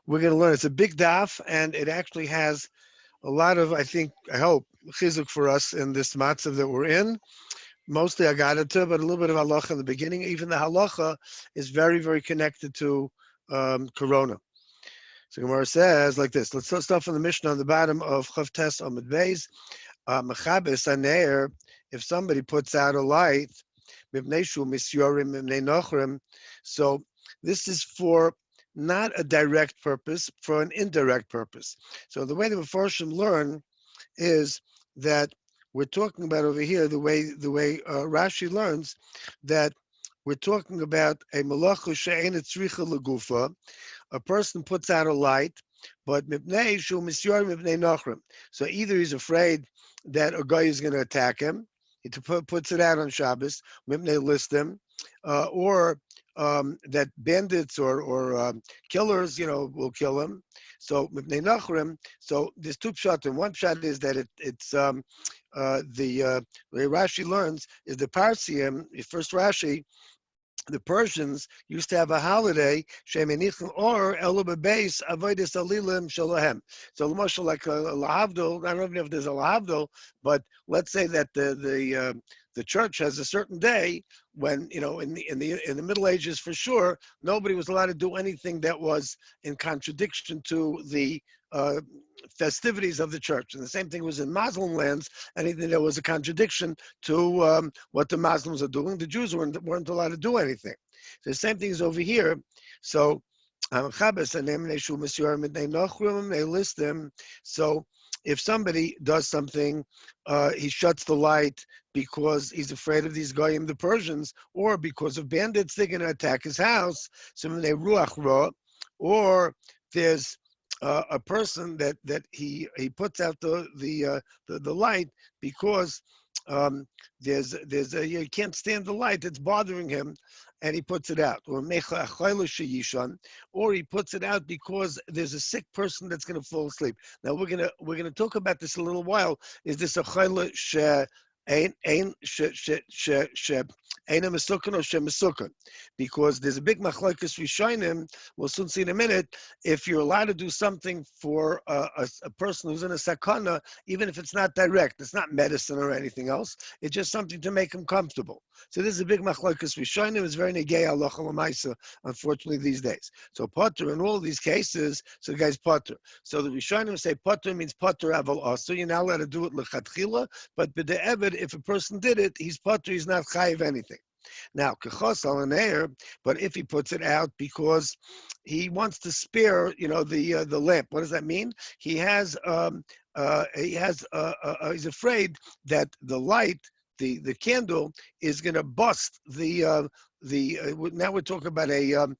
We're going to learn. It's a big daf, and it actually has a lot of, I hope, chizuk for us in this matzav that we're in. Mostly agadata, but a little bit of halacha in the beginning. Even the halacha is very, very connected to Corona. So Gemara says like this. Let's start from the Mishnah on the bottom of Chavtes Amud Bais. Machabes aneir. If somebody puts out a light, mibneshu misyorim mibnei nochrim. So this is for not a direct purpose, for an indirect purpose. So the way the Mefarshim learn is that we're talking about over here, the way Rashi learns, that we're talking about a malacha she'ein tzricha legufa. A person puts out a light, but mipnei shu misyar mipnei nachrim. So either he's afraid that a guy is going to attack him, he puts it out on Shabbos, mipnei listim, or that bandits or killers, will kill him. So mipnei nachrim. So there's two pshatim. One pshat is that it's the way Rashi learns is the Parsiim, the first Rashi. The Persians used to have a holiday, Shemenichim or Elub Bais Avodas Alilim Shalahem. So like a lahavdil, I don't know if there's a lahavdil, but let's say that the church has a certain day when in the Middle Ages for sure nobody was allowed to do anything that was in contradiction to the festivities of the church. And the same thing was in Muslim lands. Anything that was a contradiction to what the Muslims are doing, the Jews weren't allowed to do anything. So the same thing is over here. So they list them. So if somebody does something, he shuts the light because he's afraid of these goyim, the Persians, or because of bandits, they're going to attack his house. So when they ruach ra, or there's a person that he puts out the light because he can't stand the light, it's bothering him, and he puts it out. Or he puts it out because there's a sick person that's going to fall asleep. Now we're gonna talk about this in a little while. Is this a chayla because there's a big machlokes rishonim. We'll soon see in a minute if you're allowed to do something for a person who's in a sakana, even if it's not direct, it's not medicine or anything else. It's just something to make him comfortable. So this is a big machlokes rishonim. It's very negay halacha l'maisa, unfortunately these days. So potter in all of these cases. So the guy's potter. So the rishonim say potter means potter aval also. You're not allowed to do it lechatchila, but b'de'evid, if a person did it, he's potter. He's not chayiv anything. Now, kechos al air, but if he puts it out because he wants to spare, the lamp. What does that mean? He's afraid that the light, the candle, is going to bust now we're talking about an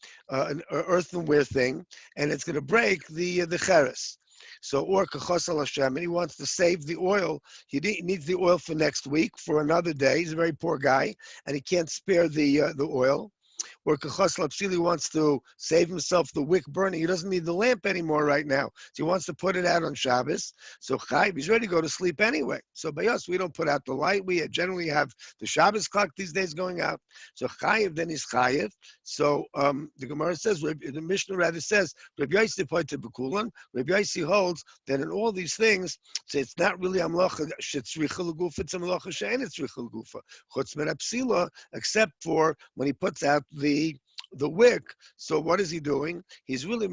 earthenware thing, and it's going to break the cheres. So, or kachos al Hashem, and he wants to save the oil. He needs the oil for next week, for another day. He's a very poor guy, and he can't spare the oil. Or kachos lapsili wants to save himself the wick burning. He doesn't need the lamp anymore right now. So he wants to put it out on Shabbos. So chayiv, he's ready to go to sleep anyway. So by us, we don't put out the light. We generally have the Shabbos clock these days going out. So chayiv, then he's chayiv. So the Gemara says, the Mishnah rather says, Rabbi Yossi pointed bekulan. Rabbi Yossi holds that in all these things, so it's not really amlacha shetzricha legufa, it's amlacha she'ein tzricha legufa. Chutz min hapsila, except for when he puts out the wick. So what is he doing? He's really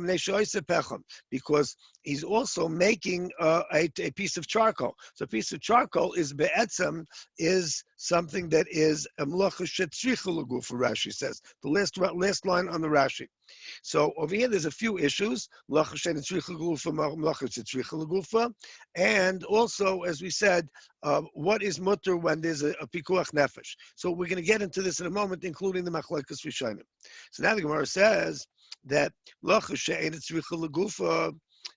because he's also making a piece of charcoal. So a piece of charcoal is be'etzem, is something that is amlacha shetzricha legufa, Rashi says. The last line on the Rashi. So over here, there's a few issues. And also, as we said, what is mutter when there's a pikuach nefesh? So we're going to get into this in a moment, including the machlokes rishonim. So now the Gemara says that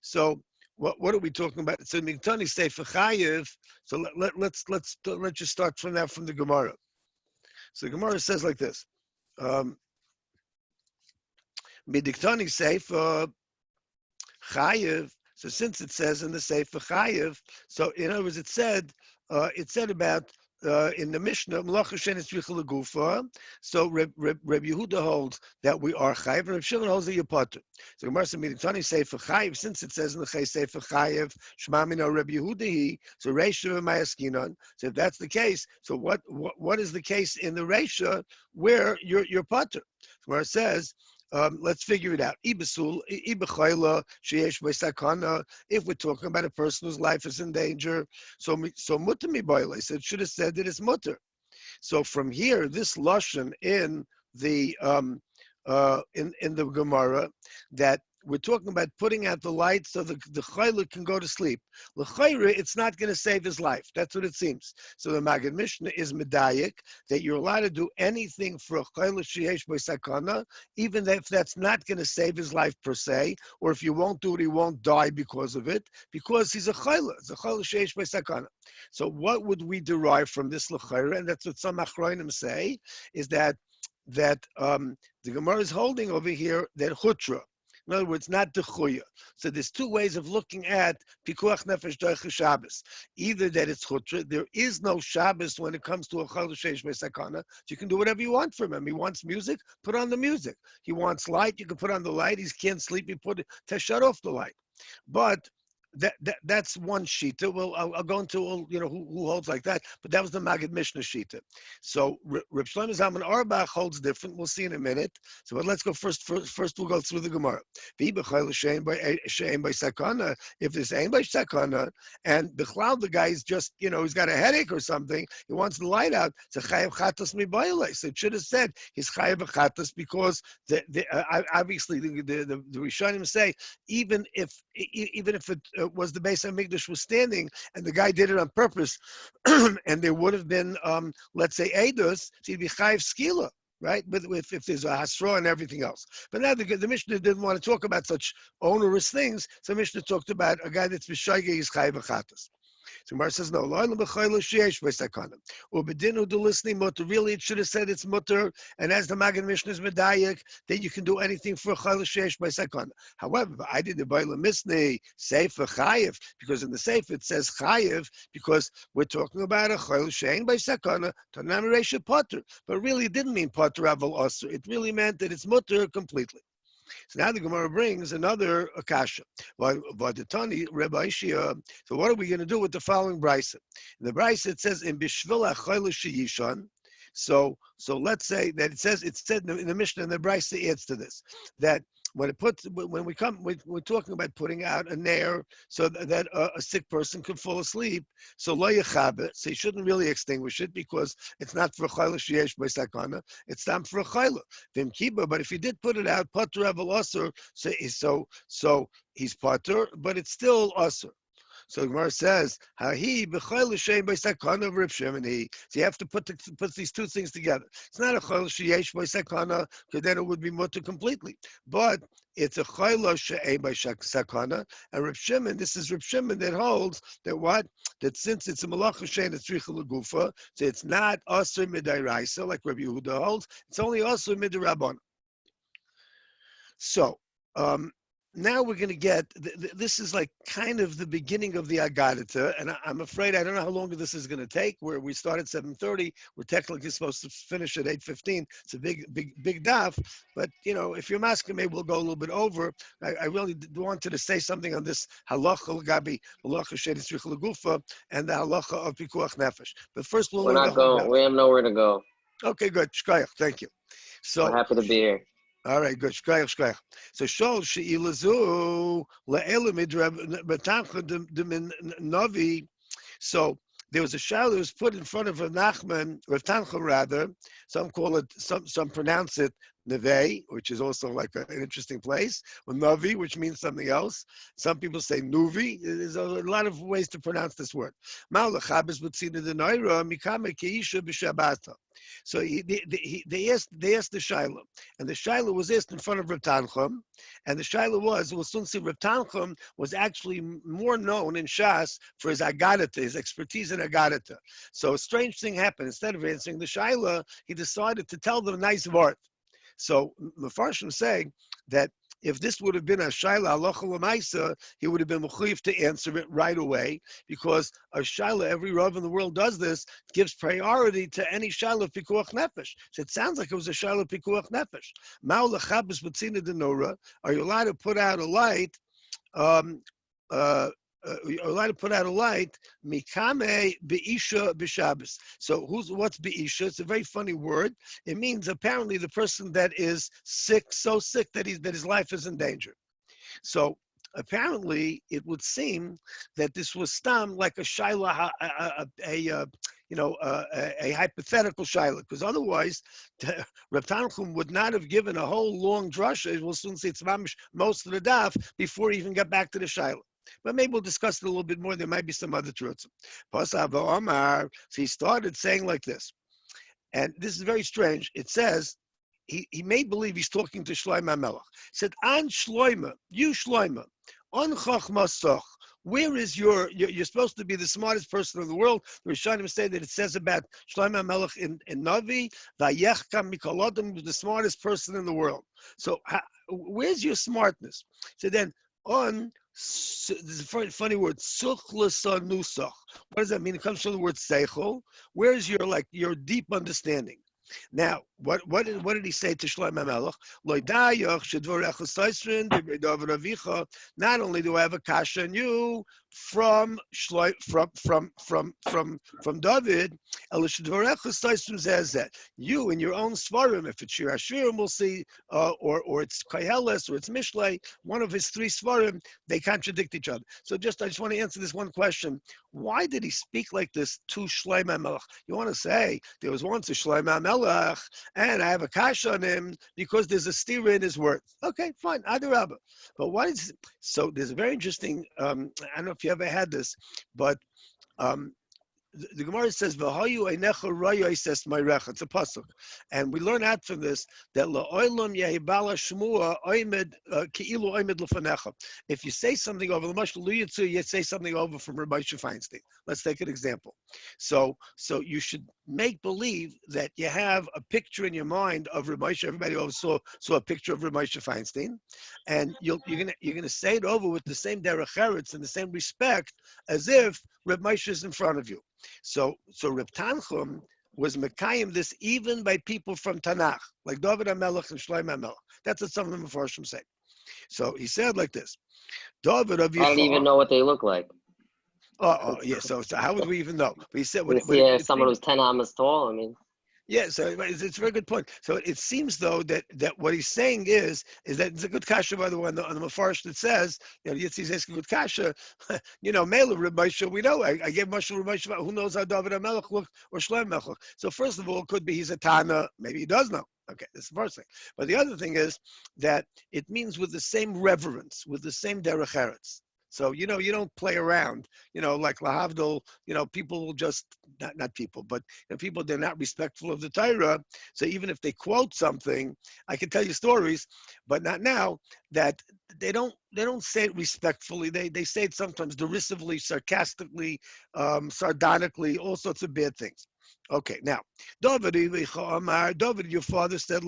so what are we talking about? So Nintani say for chayiv. So let's just start from the Gemara. So the Gemara says like this. Midiktani Sefer Chayiv. So since it says in the Sefer Chayiv, so in other words, it said about in the Mishnah, Malacha she'ein tzricha legufa. So Reb Yehudah holds that we are chayiv, and Reb Shimon holds that you're potter. So Gemara said, "Mitani sefer chayiv." Since it says in the Chay sefer chayiv, Shema mina Reb Yehudah, so Reisha v'mayaskinon. So if that's the case, so what is the case in the Reisha where you're potter? Where it says. Let's figure it out. If we're talking about a person whose life is in danger, so mutter mi boile. So it should have said that it's mutter. So from here, this lashon in the Gemara, that we're talking about putting out the light so the chayla can go to sleep. L'chayra, it's not going to save his life. That's what it seems. So the Maggid Mishnah is medayik that you're allowed to do anything for a chayla sheyesh b'sakana, even if that's not going to save his life per se, or if you won't do it, he won't die because of it, because he's a chayla. It's a chayla sheyesh b'sakana. So what would we derive from this l'chayra? And that's what some achronim say, is that the Gemara is holding over here that hutra. In other words, not the chuya. So there's two ways of looking at pikuach nefesh doicha Shabbos. Either that it's chutra. There is no Shabbos when it comes to a chal sheish beisakana. So you can do whatever you want from him. He wants music, put on the music. He wants light, you can put on the light. He can't sleep, you put it to shut off the light. But that's one shita. Well, I'll go into who holds like that, but that was the Maggid Mishnah shita. So Reb Shlomo Zalman Auerbach holds different. We'll see in a minute. So but let's go first. First, we'll go through the Gemara. If there's ain by sakana, and bichlal the guy is just he's got a headache or something, he wants the light out. So chayav chatas mi bayile. So it should have said he's chayav chatas because obviously the Rishonim say even if it was the Beis Hamikdash was standing and the guy did it on purpose, and there would have been, let's say, Eidos, so he'd be Chayiv Skila, right? But if there's a Hasra and everything else. But now the Mishnah didn't want to talk about such onerous things, so Mishnah talked about a guy that's B'Shaygeh, he's Chayiv Achatas. So Mar says no. Really, it should have said it's mutter, and as the Maggid Mishnah is medayik, that you can do anything for a chayla sheyesh by sakana. However, I did the Baila Misnei Sefer Chayev, because in the Sefer it says Chayev because we're talking about a chayla sheyesh by sakana Tanam Reisha Potter, but really it didn't mean Potter Aval Osir. It really meant that it's mutter completely. So now the Gemara brings another akasha. So what are we going to do with the following brisa? In the brisa it says in bishvil achayla sheyishon. So let's say that it said in the Mishnah, and the brisa adds to this, that we're talking about putting out a nair so that a sick person can fall asleep. So lo yechabe, so you shouldn't really extinguish it because it's not for a chayla sheyesh b'sakana. It's time for a chayla v'im kiba. But if you did put it out, pater aval asur, so he's pater, but it's still asur. So the Gemara says, "Hahi b'chayil sheyesh b'sakana of Reb Shimon." So you have to put these two things together. It's not a chayil sheyesh b'sakana, because then it would be mutter completely. But it's a chayil sheyesh b'sakana, and Reb Shimon. This is Reb Shimon that holds that since it's a malacha shein it's tzricha legufa, so it's not asur midairaisa like Rabbi Yehudah holds. It's only asur midarabban. So. Now we're going to get, this is like kind of the beginning of the Agadita, and I'm afraid I don't know how long this is going to take. Where we start at 7:30, we're technically supposed to finish at 8:15. It's a big daf, but if you're asking, maybe we'll go a little bit over. I really wanted to say something on this halacha l'gabi halacha she'ein tzricha legufa and the halacha of pikuach nefesh. But first we'll We're not going. We have nowhere to go. Okay, good. Shkayach, thank you. So we're happy to be here. All right, good. Shkayach. So shol she'ilazu le'elu midrab navi. So there was a shal that was put in front of Rav Nachman, Rav Tancha rather. Some call it, some pronounce it Neve, which is also like an interesting place, or Navi, which means something else. Some people say Nuvi. There's a lot of ways to pronounce this word. So they asked the Shaila, and the Shaila was asked in front of Rav Tanchum, and the Shaila we'll soon see Rav Tanchum was actually more known in Shas for his Agadata, his expertise in Agadata. So a strange thing happened. Instead of answering the Shaila, he decided to tell them a nice word. So Mefarshim say that if this would have been a shaila halacha l'maisa, he would have been mechuyev to answer it right away, because a shaila, every rav in the world does this, gives priority to any shaila of pikuach nefesh. So it sounds like it was a shaila of pikuach nefesh. Ma'u lechabes b'tzina denora, are you allowed to put out a light? Um, you're allowed to put out a light, mikame be'isha b'Shabbos. So what's be'isha? It's a very funny word. It means apparently the person that is sick, so sick that his life is in danger. So apparently it would seem that this was stam like a shaila, a hypothetical shaila, because otherwise Reb Tanchum would not have given a whole long drasha. We'll soon see it's most of the daf before he even got back to the shaila. But maybe we'll discuss it a little bit more. There might be some other truths. So he started saying like this, and this is very strange. It says, he made believe he's talking to Shlomo HaMelech. He said, An Shlomo, you Shlomo, on Chachmasach, where is you're supposed to be the smartest person in the world. The Rishonim say that it says about Shlomo HaMelech in Navi, Vayechkam Mikol Adam, the smartest person in the world. So where's your smartness? So then, on, this is a funny word, suchlasa nusach. What does that mean? It comes from the word seichel. Where's your deep understanding? Now, what did he say to Shlomo HaMelech? Not only do I have a kasha on you from David, you in your own svarim, if it's shiur, we'll see, or it's Kehillas, or it's Mishlei, one of his three svarim, they contradict each other. So I just want to answer this one question. Why did he speak like this to Shlomo HaMelech? You want to say, there was once a Shlomo HaMelech, and I have a kasha on him because there's a stira in his words. Okay, fine, Adarabba. But so there's a very interesting, I don't know if you ever had this, but the Gemara says, "V'hayu einecha raya," says Ma'irech. It's a pasuk, and we learn out from this that la'olam yehibala shmua oimed keilu oimed lefanecha. If you say something over the mashal luyitzu, you say something over from Rabbi Feinstein. Let's take an example. So you should make believe that you have a picture in your mind of Rabbi. Everybody always saw a picture of Rabbi Feinstein, and you're gonna say it over with the same derech eretz and the same respect as if Reb Moshe is in front of you. So Reb Tanchum was mekayim this even by people from Tanakh, like David HaMelech and Shlomo HaMelech. That's what some of the Mefarshim say. So he said like this, David Avicha. I don't even know what they look like. Oh, yeah. So how would we even know? But he said, someone who's 10 amas tall. I mean. Yeah, so it's a very good point. So it seems though that what he's saying is that it's a good kasha, by the way, on the Mefarsh that says, Yitzhi's asking good kasha, Mela Reb Moshe, we know, I gave Moshe Reb Moshe, who knows how David HaMelech looked or Shlomo HaMelech looked. So first of all, it could be he's a Tana, maybe he does know. Okay, that's the first thing. But the other thing is that it means with the same reverence, with the same derech eretz. So, you don't play around, like Lahavdil, people will just, not people, but people, they're not respectful of the Torah. So even if they quote something, I can tell you stories, but not now, that they don't say it respectfully. They say it sometimes derisively, sarcastically, sardonically, all sorts of bad things. Okay, now, David, your father said,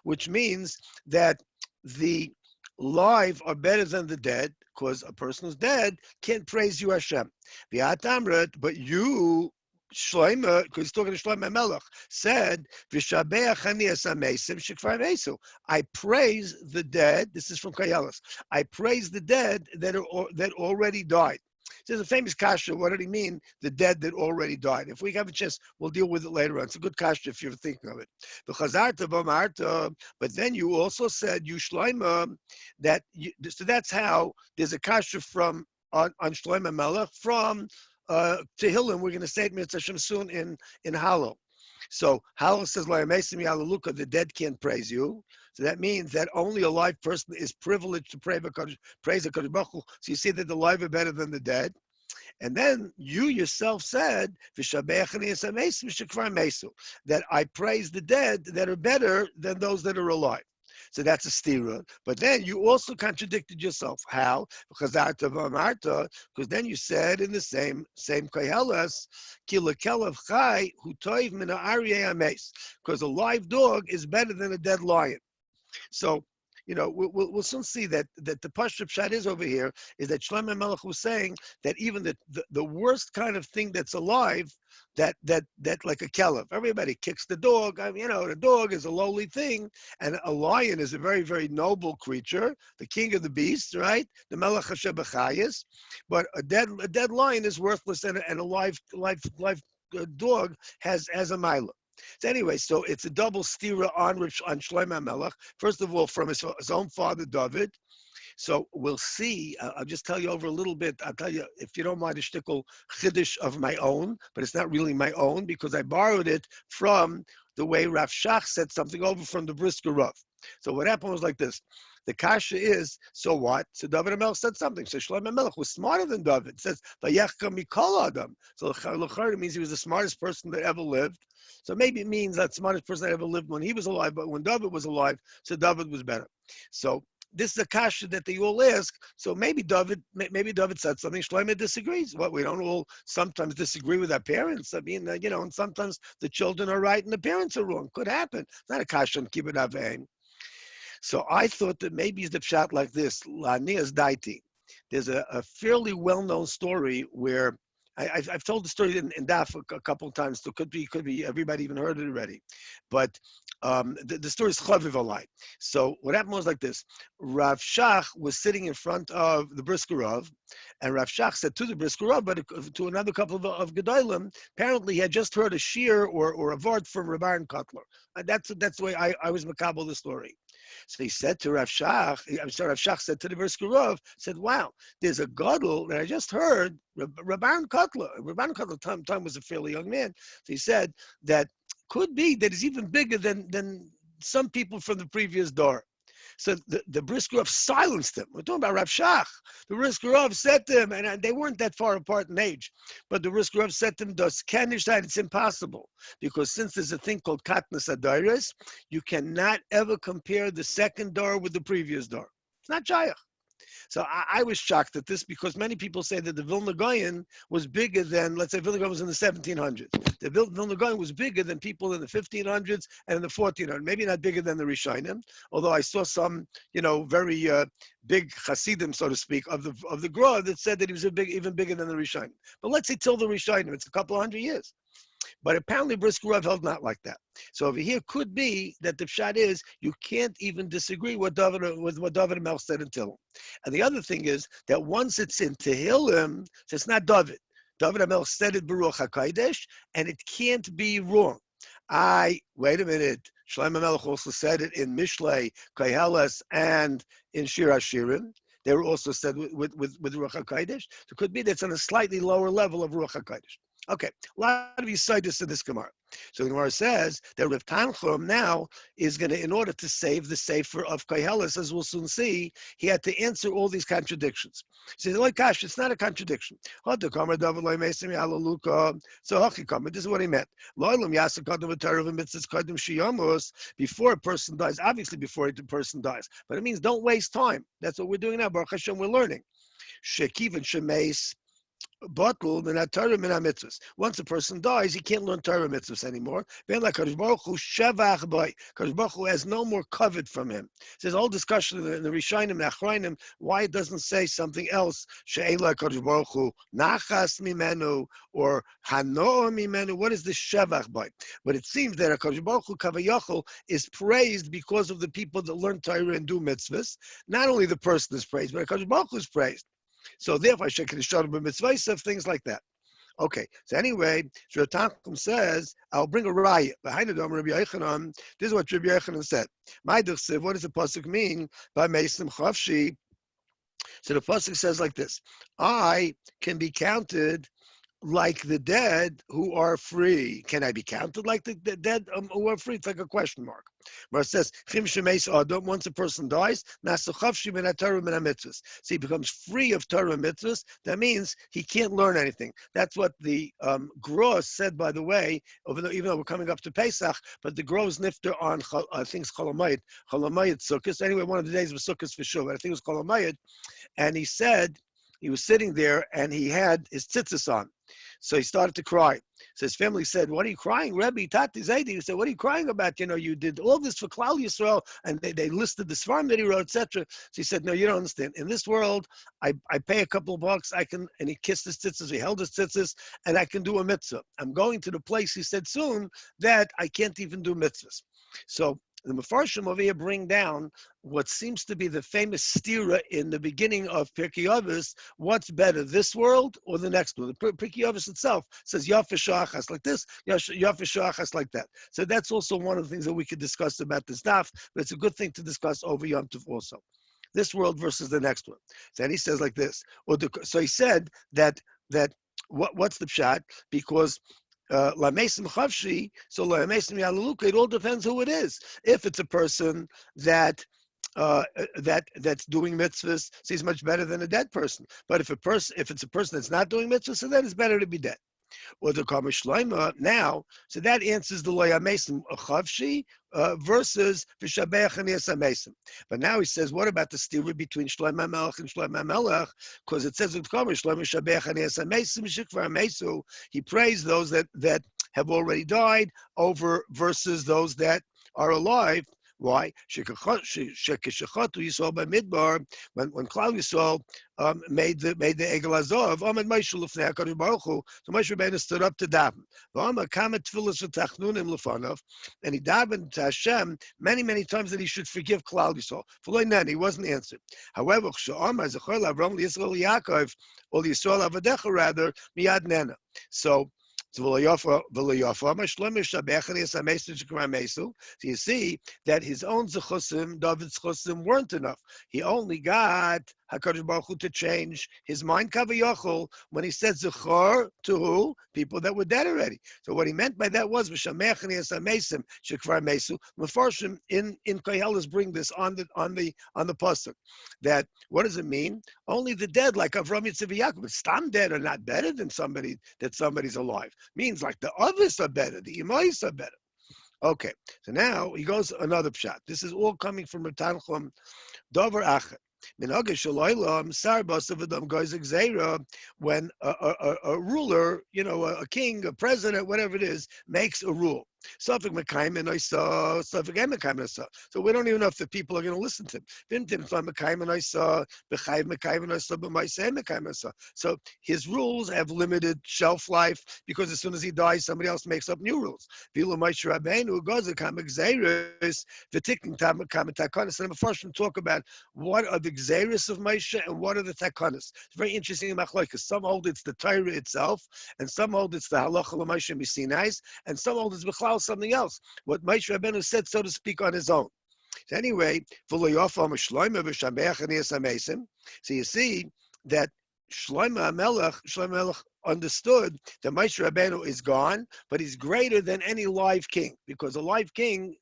which means that the live are better than the dead, because a person who's dead can't praise you, Hashem. But you, Shlomo, because he's talking to Shlomo HaMelech, said, I praise the dead. This is from Kehillas. I praise the dead that already died. There's a famous kasha. What did he mean? The dead that already died. If we have a chance, we'll deal with it later on. It's a good kasha if you're thinking of it. But then you also said, you Shlomo, so that's how there's a kasha from on Shlomo HaMelech from Tehillim. We're going to say it Mitzvah Hashem soon in Hallel. So Hallel says, the dead can't praise you. So that means that only a live person is privileged to praise HaKadosh Baruch Hu. So you see that the live are better than the dead. And then you yourself said, that I praise the dead that are better than those that are alive. So that's a stira. But then you also contradicted yourself. How? Because then you said in the same Kehillas, because a live dog is better than a dead lion. So, we'll soon see that the Pashtup Pshat is over here is that Shlomo Melech was saying that even the worst kind of thing that's alive, that like a kelef, everybody kicks the dog. I mean, the dog is a lowly thing, and a lion is a very, very noble creature, the king of the beasts, right? The Melech HaShebachayis. But a dead lion is worthless, and a live dog has a mila. So anyway, so it's a double stira on Shlomo Melech. First of all, from his own father David. So we'll see. I'll just tell you over a little bit. I'll tell you, if you don't mind, a shtickle chiddush of my own, but it's not really my own because I borrowed it from the way Rav Shach said something over from the Brisker Rav. So what happened was like this. The kasha is, so what? So David HaMelech said something. So Shlomo Melech was smarter than David. It says, Vayechka mikol adam. So l'chayr means he was the smartest person that ever lived. So maybe it means that smartest person that ever lived when he was alive, but when David was alive, so David was better. So this is a kasha that they all ask. So maybe David said something. Shlomo disagrees. Well, we don't all sometimes disagree with our parents. I mean, and sometimes the children are right and the parents are wrong. Could happen. It's not a kasha on kibbut avein. So I thought that maybe it's the pshat like this. Lanias daiti. There's a fairly well-known story where I've told the story in Daf a couple of times. So could be everybody even heard it already, but the story is chaviv alai. So what happened was like this: Rav Shach was sitting in front of the Brisker Rav, and Rav Shach said to the Brisker Rav, but to another couple of gedolim, apparently he had just heard a shiur or a vart from Rabbi Kotler. That's the way I was makabel the story. So he said to Rav Shach, Rav Shach said to the Brisker Rav, said, wow, there's a gadol that I just heard, Rabban Kotler. Rabban Kotler time was a fairly young man. So he said that could be that he's even bigger than some people from the previous door. So the Brisker Rav silenced him. We're talking about Rav Shach. The Brisker Rav said to him, and they weren't that far apart in age, but the Brisker Rav said to him, "Das kenish that it's impossible because since there's a thing called katnas adaris, you cannot ever compare the second door with the previous door. It's not shayach." So I was shocked at this because many people say that the Vilna Gaon was bigger than, let's say, Vilna Gaon was in the 1700s. The Vilna Gaon was bigger than people in the 1500s and in the 1400s. Maybe not bigger than the Rishonim, although I saw some, very big Hasidim, so to speak, of the Gra that said that he was even bigger than the Rishonim. But let's say till the Rishonim, it's a couple of hundred years. But apparently Brisker Rav held not like that. So over here could be that the pshat is you can't even disagree with what David HaMelech said in Tehillim. And the other thing is that once it's in Tehillim, so it's not David. David HaMelech said it Baruch HaKodesh, and it can't be wrong. Wait a minute. Shlomo Melech also said it in Mishlei, Kehillas, and in Shir HaShirim. They were also said with Ruach HaKodesh. So it could be that it's on a slightly lower level of Ruach HaKodesh. Okay, a lot of you cite this in this Gemara. So the Gemara says that Rav Tanchum now is going to, in order to save the Sefer of Kehillas, as we'll soon see, he had to answer all these contradictions. He says, like, gosh, it's not a contradiction. So this is what he meant. Before a person dies, obviously before the person dies, but it means don't waste time. That's what we're doing now. Baruch Hashem, we're learning. Once a person dies, he can't learn Torah mitzvahs anymore. Kadosh Baruch Hu has no more covet from him. There's a whole discussion in the Rishonim and Achrayim why it doesn't say something else. Kadosh Baruch Hu nachas mimenu or hanoah mimenu. What is this shevach by? But it seems that Kadosh Baruch Hu kavayachol is praised because of the people that learn Torah and do mitzvahs. Not only the person is praised, but Kadosh Baruch Hu is praised. So therefore, I should show them mitzvahs, things like that. Okay. So anyway, Rav Tanchum says, "I'll bring a riot behind the dome." Rabbi Yochanan. This is what Rabbi Yochanan said. What does the pasuk mean by Meisim Chavshi? So the pasuk says like this: I can be counted like the dead who are free. Can I be counted like the dead who are free? It's like a question mark. Where it says, once a person dies, so he becomes free of Torah and mitzvahs. That means he can't learn anything. That's what the Gros said, by the way, even though we're coming up to Pesach, but the Gros nifter on, I think it's Cholamayit Sukkot. Anyway, one of the days was Sukkot for sure, but I think it was Cholamayit. And he said he was sitting there and he had his tzitzis on. So he started to cry. So his family said, "What are you crying, Rebbe? Tati Zaidi?" He said, "What are you crying about? You did all this for Klal Yisrael," and they listed the svarim that he wrote, etc. So he said, "No, you don't understand. In this world, I pay a couple of bucks. I can," and he kissed his tzitzis, he held his tzitzis, and I can do a mitzvah. I'm going to the place, he said, soon that I can't even do mitzvahs. So the Mefarshim over here bring down what seems to be the famous stira in the beginning of Pirkei Avos. What's better, this world or the next world? The Pirkei Avos itself says Yafa Shachas like this, Yafa Shachas like that. So that's also one of the things that we could discuss about this daf, but it's a good thing to discuss over Yom Tov also. This world versus the next one. So then he says like this. So he said that what's the pshat? Because Lamesim Chavshi, so Lamesim Yalaluka, it all depends who it is. If it's a person that's doing mitzvahs, so he's much better than a dead person. But if it's a person that's not doing mitzvahs, so then it's better to be dead. Or the Kama Shloima now, so that answers the Loyamesim Chavshi versus Vishabeach and Yesamesim. But now he says, what about the stira between Shloima Melech and Shloima Melech? Because it says with Kama Shloima Shabeach and Yesamesim Shikvar Mesu, he praised those that have already died over versus those that are alive. Why? Shekeshachatu Yisrael by Midbar, when Klal Yisrael made the Egel Azov, Amad Moshe Lefnei HaKadosh Baruch Hu, so Moshe Rabbeinu stood up to daven. V'amar kamet tefillas v'tachnunim lefanov, and he davened to Hashem many times that he should forgive Klal Yisrael. V'lo nan, he wasn't answered. However, She'amar Zechor L'Avram L'Yisrael Yaakov, or L'Yisrael Avadecha rather, miyad nena. So you see that his own zechusim, David's zechusim, weren't enough. He only got HaKadosh Baruch Hu to change his mind kaviyachol when he said zechor to who? People that were dead already. So what he meant by that was v'shamech and yasamesim shekvar mesu. Mefarshim in Kehillas bring this on the pasuk. That what does it mean? Only the dead, like Avram, Yitzchak, Yaakov, but stam dead are not better than somebody's alive. Means like the others are better, the imais are better. Okay, so now he goes another pshat. This is all coming from Tanchum Dover Achet. When a ruler, a king, a president, whatever it is, makes a rule. So we don't even know if the people are going to listen to him. So his rules have limited shelf life because as soon as he dies, somebody else makes up new rules. And the first one talk about what are the gzeiros of Moshe and what are the takanas. It's very interesting in Machlokes. Some hold it's the Torah itself, and some hold it's the halacha l'Moshe Misinais, and some hold it's b'chlal something else. What Moshe Rabbeinu said, so to speak, on his own. So anyway, so you see that Shlomo Melech understood that Moshe Rabbeinu is gone, but he's greater than any live king, because a live king,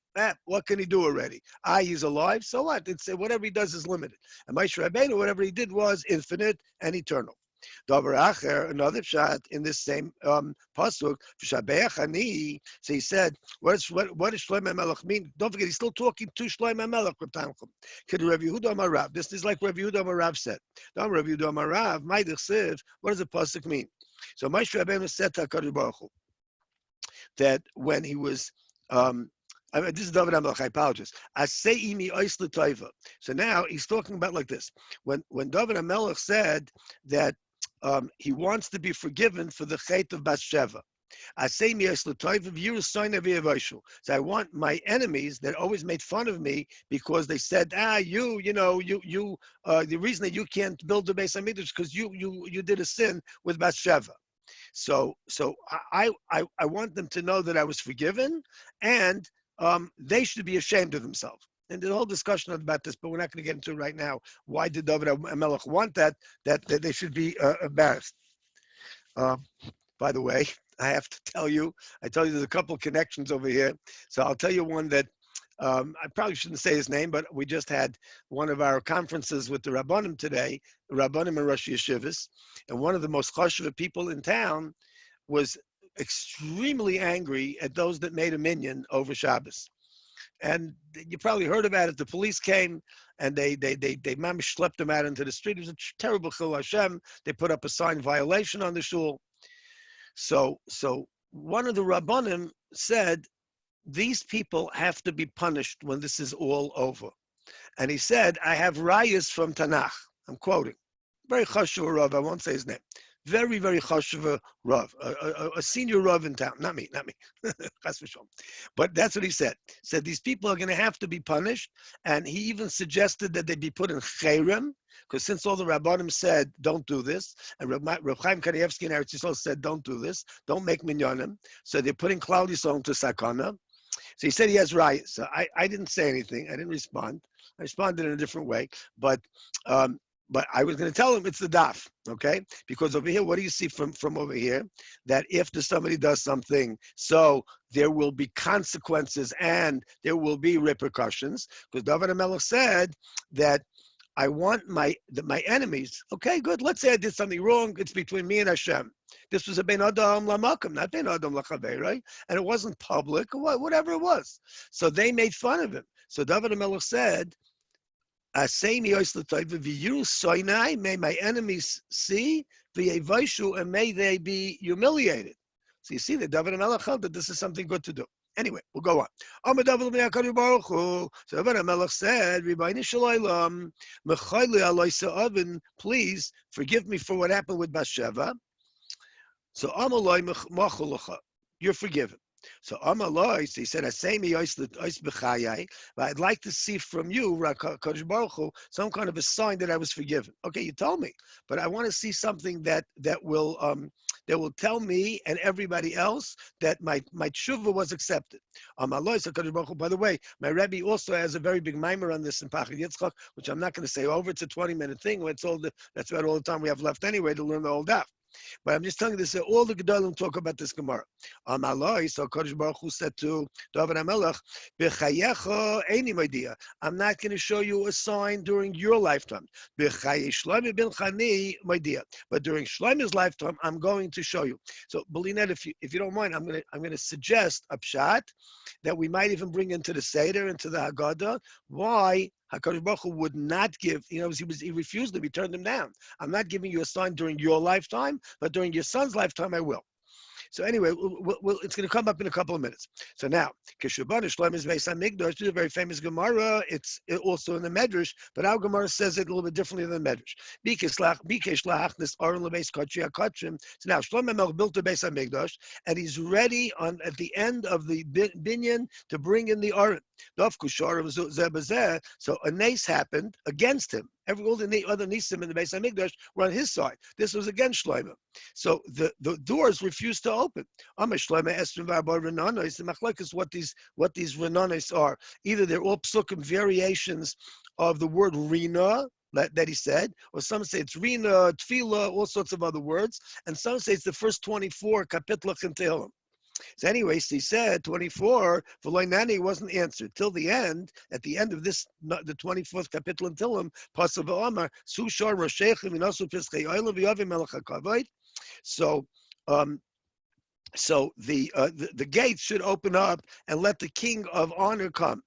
what can he do already? He's alive, so what? It's whatever he does is limited. And Moshe Rabbeinu, whatever he did was infinite and eternal. Davar Acher, another shot in this same pasuk, Shabeach Ani. So he said, what does Shlomo Melech mean? Don't forget, he's still talking to Shlomo Melech. Could Rabbi Yehudah Amar Rav? This is like Rabbi Yehudah Amar Rav said. Rabbi Yehudah Amar Rav, Maidich Siv. What does the pasuk mean? So Moshe Rabbeinu said to HaKadosh Baruch Hu that when he was this is David HaMelech, I apologize. So now he's talking about like this. When David HaMelech said that he wants to be forgiven for the chet of Bathsheba. So I want my enemies that always made fun of me because they said, the reason that you can't build the Beis Hamikdash is because you did a sin with Bathsheba. So I want them to know that I was forgiven, and they should be ashamed of themselves. And the whole discussion about this, but we're not going to get into it right now. Why did David HaMelech want that they should be embarrassed? By the way, I have to tell you, there's a couple of connections over here. So I'll tell you one that I probably shouldn't say his name, but we just had one of our conferences with the Rabbanim today, the Rabbanim and Rosh Yeshivas, and one of the most chashuv people in town was extremely angry at those that made a minyan over Shabbos. And you probably heard about it. The police came and they mamish schlepped him out into the street. It was a terrible chil Hashem. They put up a sign violation on the shul. So one of the Rabbanim said, these people have to be punished when this is all over. And he said, I have rayas from Tanakh. I'm quoting. Very chashuv Rav, I won't say his name. Very, very chashuv Rav, a senior Rav in town. Not me. But that's what he said. He said, these people are going to have to be punished. And he even suggested that they be put in cherem, because since all the Rabbanim said, don't do this, and Reb Chaim Kanievsky and Eretz Yisrael said, don't do this, don't make minyanim, so they're putting Klal Yisrael into sakana. So he said he has rayas. So I didn't say anything. I didn't respond. I responded in a different way. But I was going to tell him it's the daf, okay? Because over here, what do you see from over here? That if somebody does something, so there will be consequences and there will be repercussions. Because David HaMelech said that I want my enemies. Okay, good. Let's say I did something wrong. It's between me and Hashem. This was a ben adam lamakam, not ben adam lachavei, right? And it wasn't public, whatever it was. So they made fun of him. So David HaMelech said, may my enemies see, and may they be humiliated. So you see that David HaMelech held that this is something good to do. Anyway, we'll go on. So David HaMelech said, please forgive me for what happened with Bathsheba. So you're forgiven. So Amaloi, he said, but I'd like to see from you, Kadosh Baruch Hu, some kind of a sign that I was forgiven. Okay, you told me, but I want to see something that will tell me and everybody else that my tshuva was accepted. Amaloi, so Kadosh Baruch Hu, by the way, my Rabbi also has a very big mimer on this in Pachad Yitzchak, which I'm not going to say over. It's a 20-minute thing. That's about all the time we have left anyway to learn the whole daf. But I'm just telling you this, all the Gedolim talk about this Gemara. Amaloi, so Kadosh Baruch Hu said to David HaMelech, B'chayecha eini modia. I'm not going to show you a sign during your lifetime. B'chayei Shlomo ben Chani modia. But during Shlomo's lifetime, I'm going to show you. So, Belinet, if you don't mind, I'm going to suggest a pshat that we might even bring into the Seder, into the Haggadah. Why HaKadosh Baruch Hu would not give, he refused him, he turned him down. I'm not giving you a sign during your lifetime, but during your son's lifetime, I will. So anyway, it's going to come up in a couple of minutes. So now, Keshubban Shlomo is Bais HaMikdash. This is a very famous Gemara. It's also in the Medrash, but our Gemara says it a little bit differently than the Medrash. So now, Shlomo Melech built the Bais HaMikdash, and he's ready at the end of the binyan to bring in the Aron. So a nace happened against him. All the other nisim in the Bais HaMikdash were on his side. This was against Shlomo. So the doors refused to open. The machlok is what these renanos are. Either they're all psukim variations of the word rina that he said, or some say it's rina, tefillah, all sorts of other words, and some say it's the first 24 kapitla in Tehillim. So anyways, he said 24, Nani wasn't answered. Till the end, at the end of this, the 24th kapitel in Tehillim, Pasav Omar, Sushar Roshechem Inasu Piskei Oilam V'Yavim Melech HaKavod. So the gates should open up and let the king of honor come.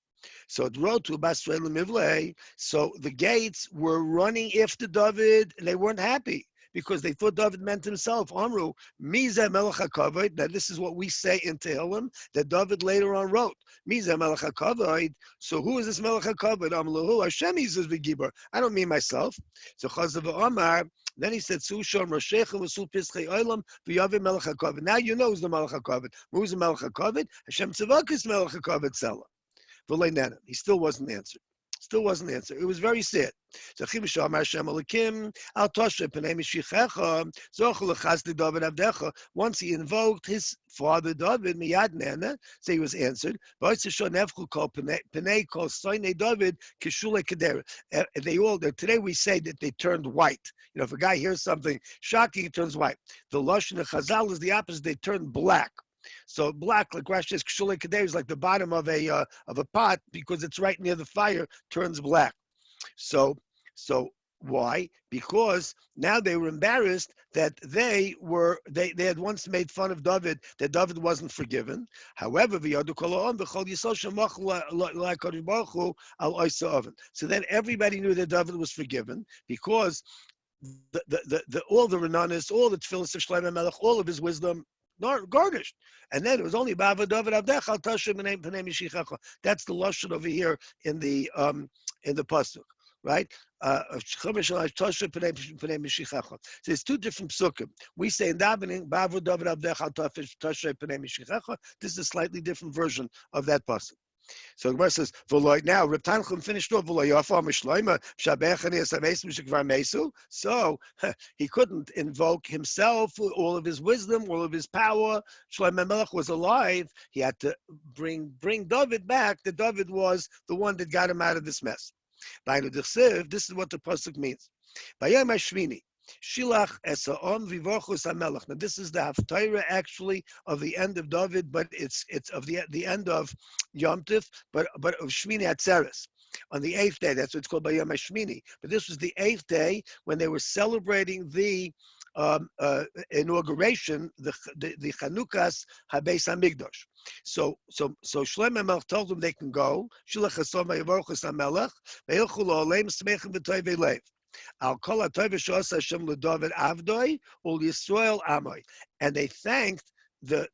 So it wrote to Basrei Lemivlei. So the gates were running after David, and they weren't happy, because they thought David meant himself. Amru, Mizeh Melech HaKavod. Now this is what we say in Tehillim that David later on wrote. Mizeh Melech HaKavod. So who is this Melech HaKavod? Amlahu Hashem is V'Gibor. I don't mean myself. So Chazav Omar. Then he said, Susham Roshechem V'Sul Piskei Oilam V'Yavim Melech HaKavod. Now you know who's the Melech HaKavod. Who's the Melech HaKavod? Hashem Tzavakis Melech HaKavod Selah. V'Leinena. He still wasn't answered. It was very sad. So once he invoked his father David, so he was answered. Today we say that they turned white. If a guy hears something shocking, he turns white. The Lashon of Chazal is the opposite. They turn black. So black, like Rashi says, kshulei kedei is like the bottom of a pot, because it's right near the fire, turns black. So Why? Because now they were embarrassed that they had once made fun of David, that David wasn't forgiven. However, so then everybody knew that David was forgiven because all the Renanis, all the tefillas of Shlomo Melech, all of his wisdom garnished. And then it was only Bava David Avdech Al Tashem B'nei Mishichecha. That's the lashon over here in the pasuk, right? So there's two different psukim. We say in davening, Bava David Avdech Al Tashem B'nei Mishichecha. This is a slightly different version of that pasuk. So the Gemara says, now Reb Tanchum finished off. So he couldn't invoke himself, all of his wisdom, all of his power. Shlomo Melech was alive. He had to bring David back. That David was the one that got him out of this mess. This is what the pasuk means. Shilach esa'om vivorchus hamelech. Now this is the haftarah actually of the end of David, but it's of the end of Yom Tif, but of Shmini Atzeres. On the 8th day, that's what it's called by Yom HaShmini. But this was the 8th day when they were celebrating the inauguration, the Chanukas HaBeis HaMikdash. So Shlomo Melech told them they can go. Shilach esa'om vivorchus hamelech ve'ilchu lo'oleim smechem v'toivei lev. Al kol ha'tovah she'asa Hashem l'David avdoi ul Yisrael amoy, and they thanked the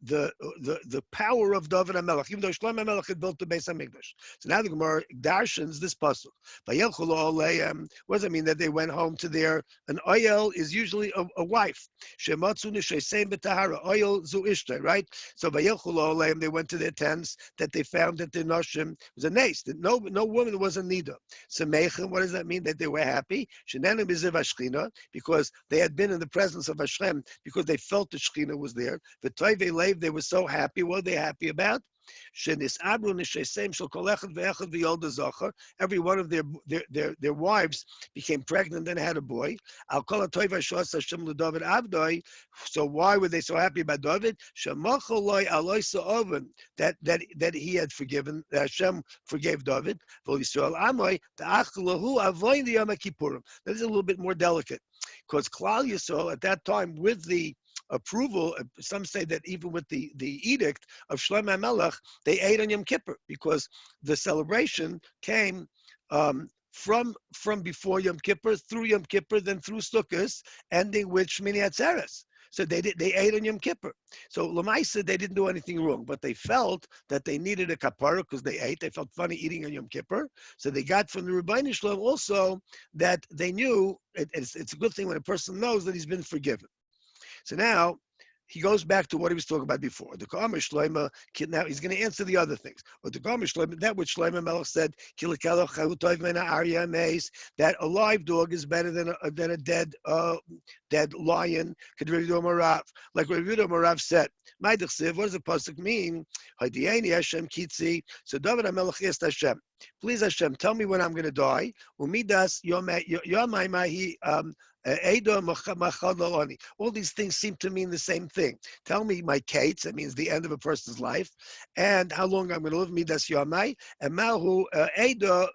power of David HaMelech, even though Shlomo HaMelech had built the Bais HaMikdash. So now the Gemara darshans this pasuk. What does it mean that they went home to an oyel is usually a wife. Shematzu nisheseim b'tahara, oyel zu ishta, right? So they went to their tents that they found that the noshim was a nace, that no woman was a nida. Semechem, what does that mean? That they were happy? Shenenim biziv hashchina, because they had been in the presence of Hashem, because they felt the Shechina was there. They were so happy. What were they happy about? Every one of their wives became pregnant and had a boy. So why were they so happy about David? That he had forgiven, that Hashem forgave David. This is a little bit more delicate, because Klal Yisrael at that time, with the approval, some say that even with the edict of Shlomo HaMelech, they ate on Yom Kippur, because the celebration came from before Yom Kippur, through Yom Kippur, then through Sukkot, ending with Shmini Atzeres. So they ate on Yom Kippur. So Lamaisa, they didn't do anything wrong, but they felt that they needed a kapara because they ate. They felt funny eating on Yom Kippur. So they got from the Rabbi Shalom also that they knew it's a good thing when a person knows that he's been forgiven. So now he goes back to what he was talking about before. The Ka'amar Shlomo, now he's going to answer the other things. But the Ka'amar Shlomo, that which Shlomo Melech said, that a live dog is better than a dead lion. Like Yehudah Morav said, what does the pasuk mean? So David HaMelech asked Hashem, please Hashem, tell me when I'm going to die. Umidas yomai all these things seem to mean the same thing. Tell me my kates, that means the end of a person's life, and how long I'm going to live, midas yomai, and mahu edo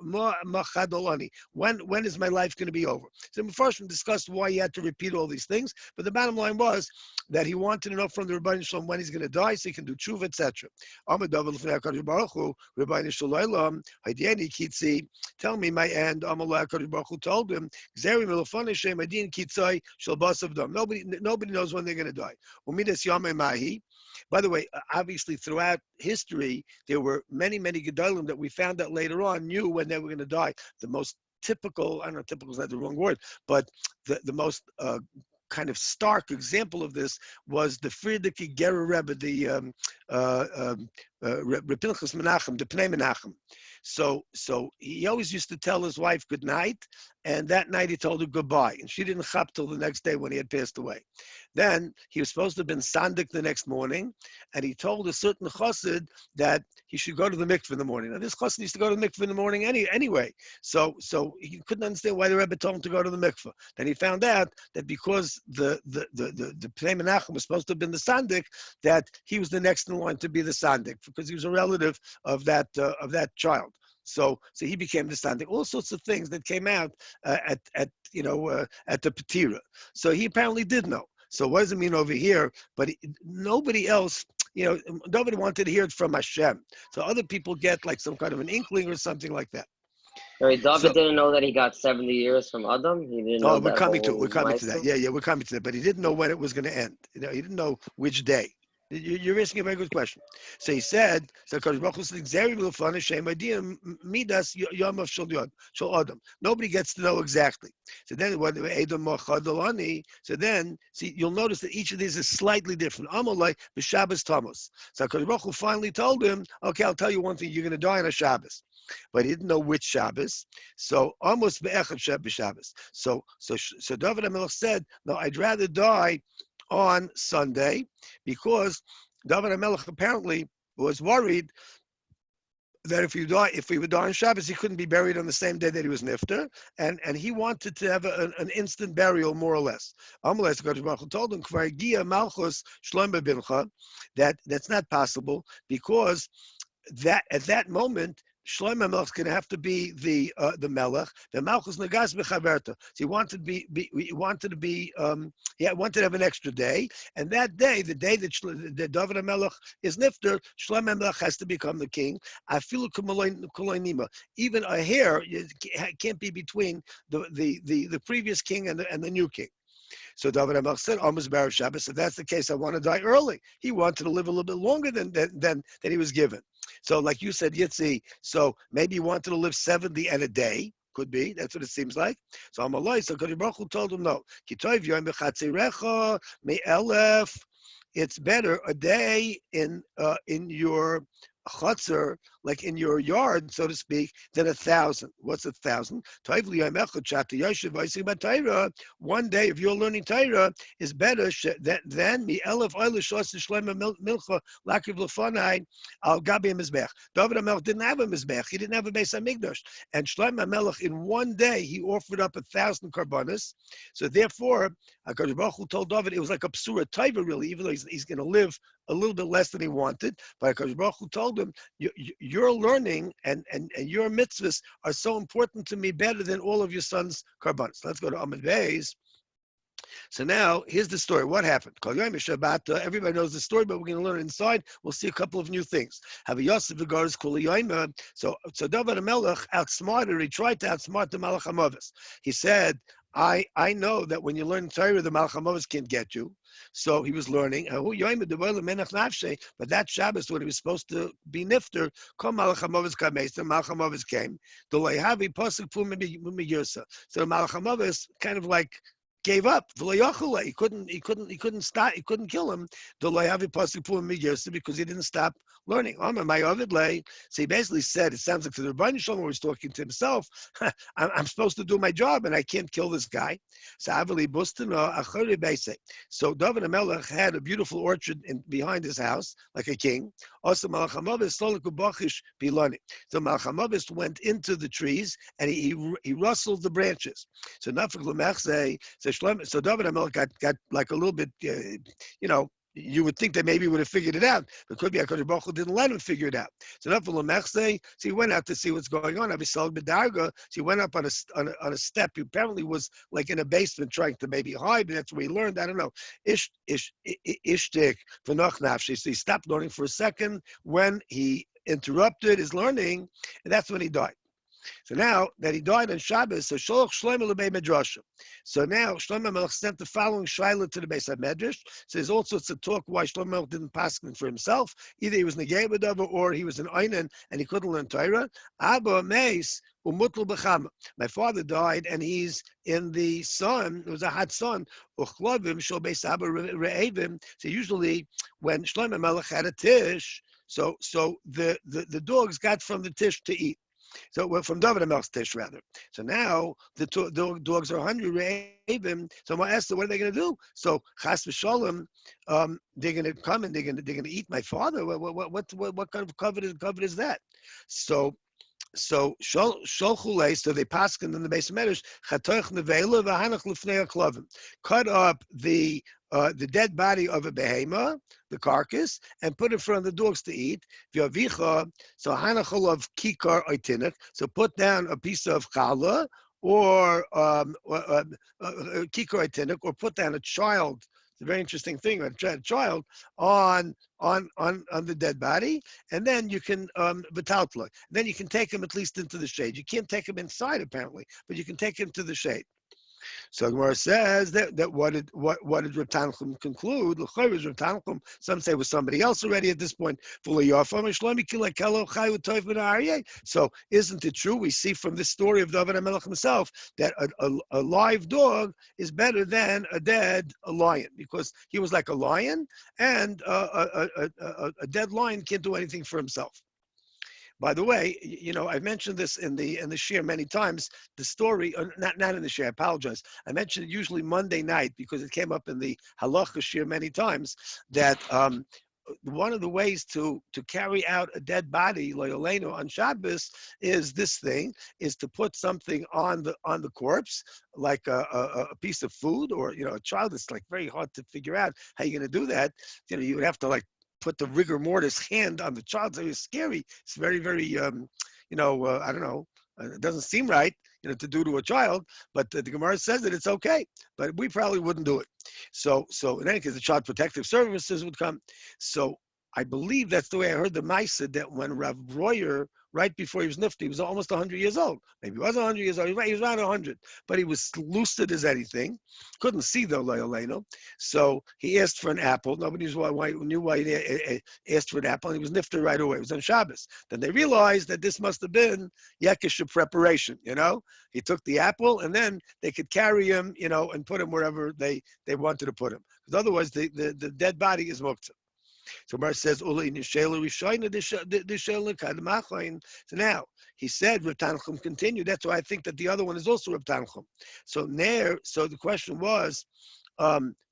machadolani. When is my life going to be over? So first we discussed why he had to repeat all these things, but the bottom line was that he wanted to know from the Rabbi Shalom when he's going to die, so he can do tshuva, etc. Tell me my end. Told him, nobody knows when they're going to die. By the way, obviously throughout history, there were many Gedolim that we found out later on knew when they were going to die. The most typical, I don't know, typical is not the wrong word, but the most kind of stark example of this was the Friedrich Gerer Rebbe, the Reb Pinchas Menachem, the Pnei Menachem. So he always used to tell his wife good night, and that night he told her goodbye, and she didn't chap till the next day when he had passed away. Then he was supposed to have been sandik the next morning, and he told a certain chassid that he should go to the mikveh in the morning. Now this chassid used to go to the mikveh in the morning anyway, so he couldn't understand why the Rebbe told him to go to the mikveh. Then he found out that because the Pnei Menachem was supposed to have been the sandik, that he was the next in line to be the sandik because he was a relative of that child. So he became the standing. All sorts of things that came out at the Petira. So he apparently did know. So what does it mean over here? But nobody else, nobody wanted to hear it from Hashem. So other people get like some kind of an inkling or something like that. David So, didn't know that he got 70 years from Adam. He didn't know we're that coming to whole that. milestone. Yeah, we're coming to that. But he didn't know when it was going to end. He didn't know which day. You're asking a very good question. So he said, nobody gets to know exactly. So then see, you'll notice that each of these is slightly different. Amalai Shabbos30. So Baruch Hu finally told him, okay, I'll tell you one thing, you're going to die on a Shabbos. But he didn't know which Shabbos. So almost be'echad Shabbos. So David HaMelech said, no, I'd rather die on Sunday, because David HaMelech apparently was worried that if he would die on Shabbos, he couldn't be buried on the same day that he was nifter, and he wanted to have an instant burial, more or less. Amalei Baruch Hu told him, Malchus Shlomo Bincha, that's not possible, because that at that moment, Shlomo Melech is going to have to be the Melech. The Malchus Nagas Bechaverta. So he wanted to have an extra day, and that day, the day that David Melech is nifter, Shlomo Melech has to become the king. Even a hair can't be between the previous king and the new king. So David HaMelech said, "Amos Bar Shabbos." If that's the case, I want to die early. He wanted to live a little bit longer than he was given. So, like you said, Yitzi, so maybe he wanted to live 70 and a day. Could be. That's what it seems like. So Amalai, so Kadosh Baruch Hu told him, no. Kitov yom b'chatzirecha me'elef. It's better a day in your chutzner, like in your yard, so to speak, than 1,000. What's 1,000? One day, if you're learning Torah, is better than me. Elef oilish milcha lakiv lefanai al gabi mizbech. David HaMelech didn't have a mizbech. He didn't have a Beis Hamikdash. And Shlomo HaMelech, in one day, he offered up 1,000 karbanos. So therefore, HaKadosh Baruch Hu told David it was like a psura taiva, really, even though he's going to live a little bit less than he wanted. But HaKadosh Baruch Hu told him, your learning and your mitzvahs are so important to me, better than all of your son's karbanos. Let's go to Amud Bais. So now, here's the story. What happened? Everybody knows the story, but we're going to learn it inside. We'll see a couple of new things. So David HaMelech outsmarted, he tried to outsmart the Malach HaMavis. He said, I know that when you learn Torah, the Malach HaMavis can't get you. So he was learning. But that Shabbos, when he was supposed to be nifter, the Malach HaMavis came. So the Malach HaMavis kind of like gave up. He couldn't stop. He couldn't kill him. Because he didn't stop learning. So he basically said, it sounds like to the Rabbi Shalom, where he's talking to himself, I'm supposed to do my job and I can't kill this guy. So David HaMelech had a beautiful orchard behind his house, like a king. Also, Malach HaMavis went into the trees and he rustled the branches. So David HaMelech got like a little bit, you would think that maybe he would have figured it out, but could be HaKadosh Baruch Hu didn't let him figure it out. So he went out to see what's going on. So he went up on a step. He apparently was like in a basement trying to maybe hide, but that's where he learned. I don't know. Ishtik v'noch nafshi. So he stopped learning for a second when he interrupted his learning, and that's when he died. So now that he died on Shabbos, so Sholach Shlomo l'bei Medrash. So now Shlomo Melech sent the following shaila to the Beis HaMedrash. So there's all sorts of talk why Shlomo Melech didn't paskin for himself. Either he was negei b'davar or he was an einan and he couldn't learn Torah. Abba meis umutl b'chama. My father died and he's in the sun. It was a hot sun. Uchlavim shel beis Abba re'evim. So usually when Shlomo Melech had a tish, so the dogs got from the tish to eat. So from David HaMelech's tish, rather. So now the dogs are hungry. So I asked them, what are they going to do? So Chas v'Shalom, they're going to come and they're going to eat my father. What kind of covet is that? So Sholchulei, so they paskin in the Beis Medrash, Chatoich nevela v'hanach l'fnei haklavim. Cut up the the dead body of a behema, the carcass, and put it in front of the dogs to eat. V'avicha, so hanachol of kikar oitinik, so put down a piece of challah, or kikar oitinik, or put down a child. It's a very interesting thing, a child on the dead body, and then you can vitaltla. Then you can take him at least into the shade. You can't take him inside apparently, but you can take him to the shade. So Gemara says that what did Reb Tanchum conclude? Some say it was somebody else already at this point. So isn't it true? We see from this story of David HaMelech himself that a live dog is better than a dead lion, because he was like a lion, and a dead lion can't do anything for himself. By the way, I've mentioned this in the shiur many times. The story, not in the shiur, I apologize. I mentioned it usually Monday night because it came up in the halacha shiur many times, that one of the ways to carry out a dead body, loyoleno, on Shabbos, is to put something on the corpse, like a piece of food, or a child. It's like very hard to figure out how you're going to do that. You would have to put the rigor mortis hand on the child. So it's scary. It's very, very, I don't know. It doesn't seem right, to do to a child, but the Gemara says that it's okay, but we probably wouldn't do it. So in any case, the Child Protective Services would come. So I believe that's the way I heard the Maisa, that when Rav Royer, right before he was nifty, he was almost 100 years old. Maybe he was 100 years old. He was around 100, but he was lucid as anything. Couldn't see though, Leoleno. So he asked for an apple. Nobody knew why he asked for an apple, and he was nifty right away. It was on Shabbos. Then they realized that this must have been Yekisha preparation. He took the apple, and then they could carry him, and put him wherever they wanted to put him. Because otherwise, the dead body is muktzah. So Mar says, so now, he said, Reb Tanchum continued. That's why I think that the other one is also Reb Tanchum. So the question was,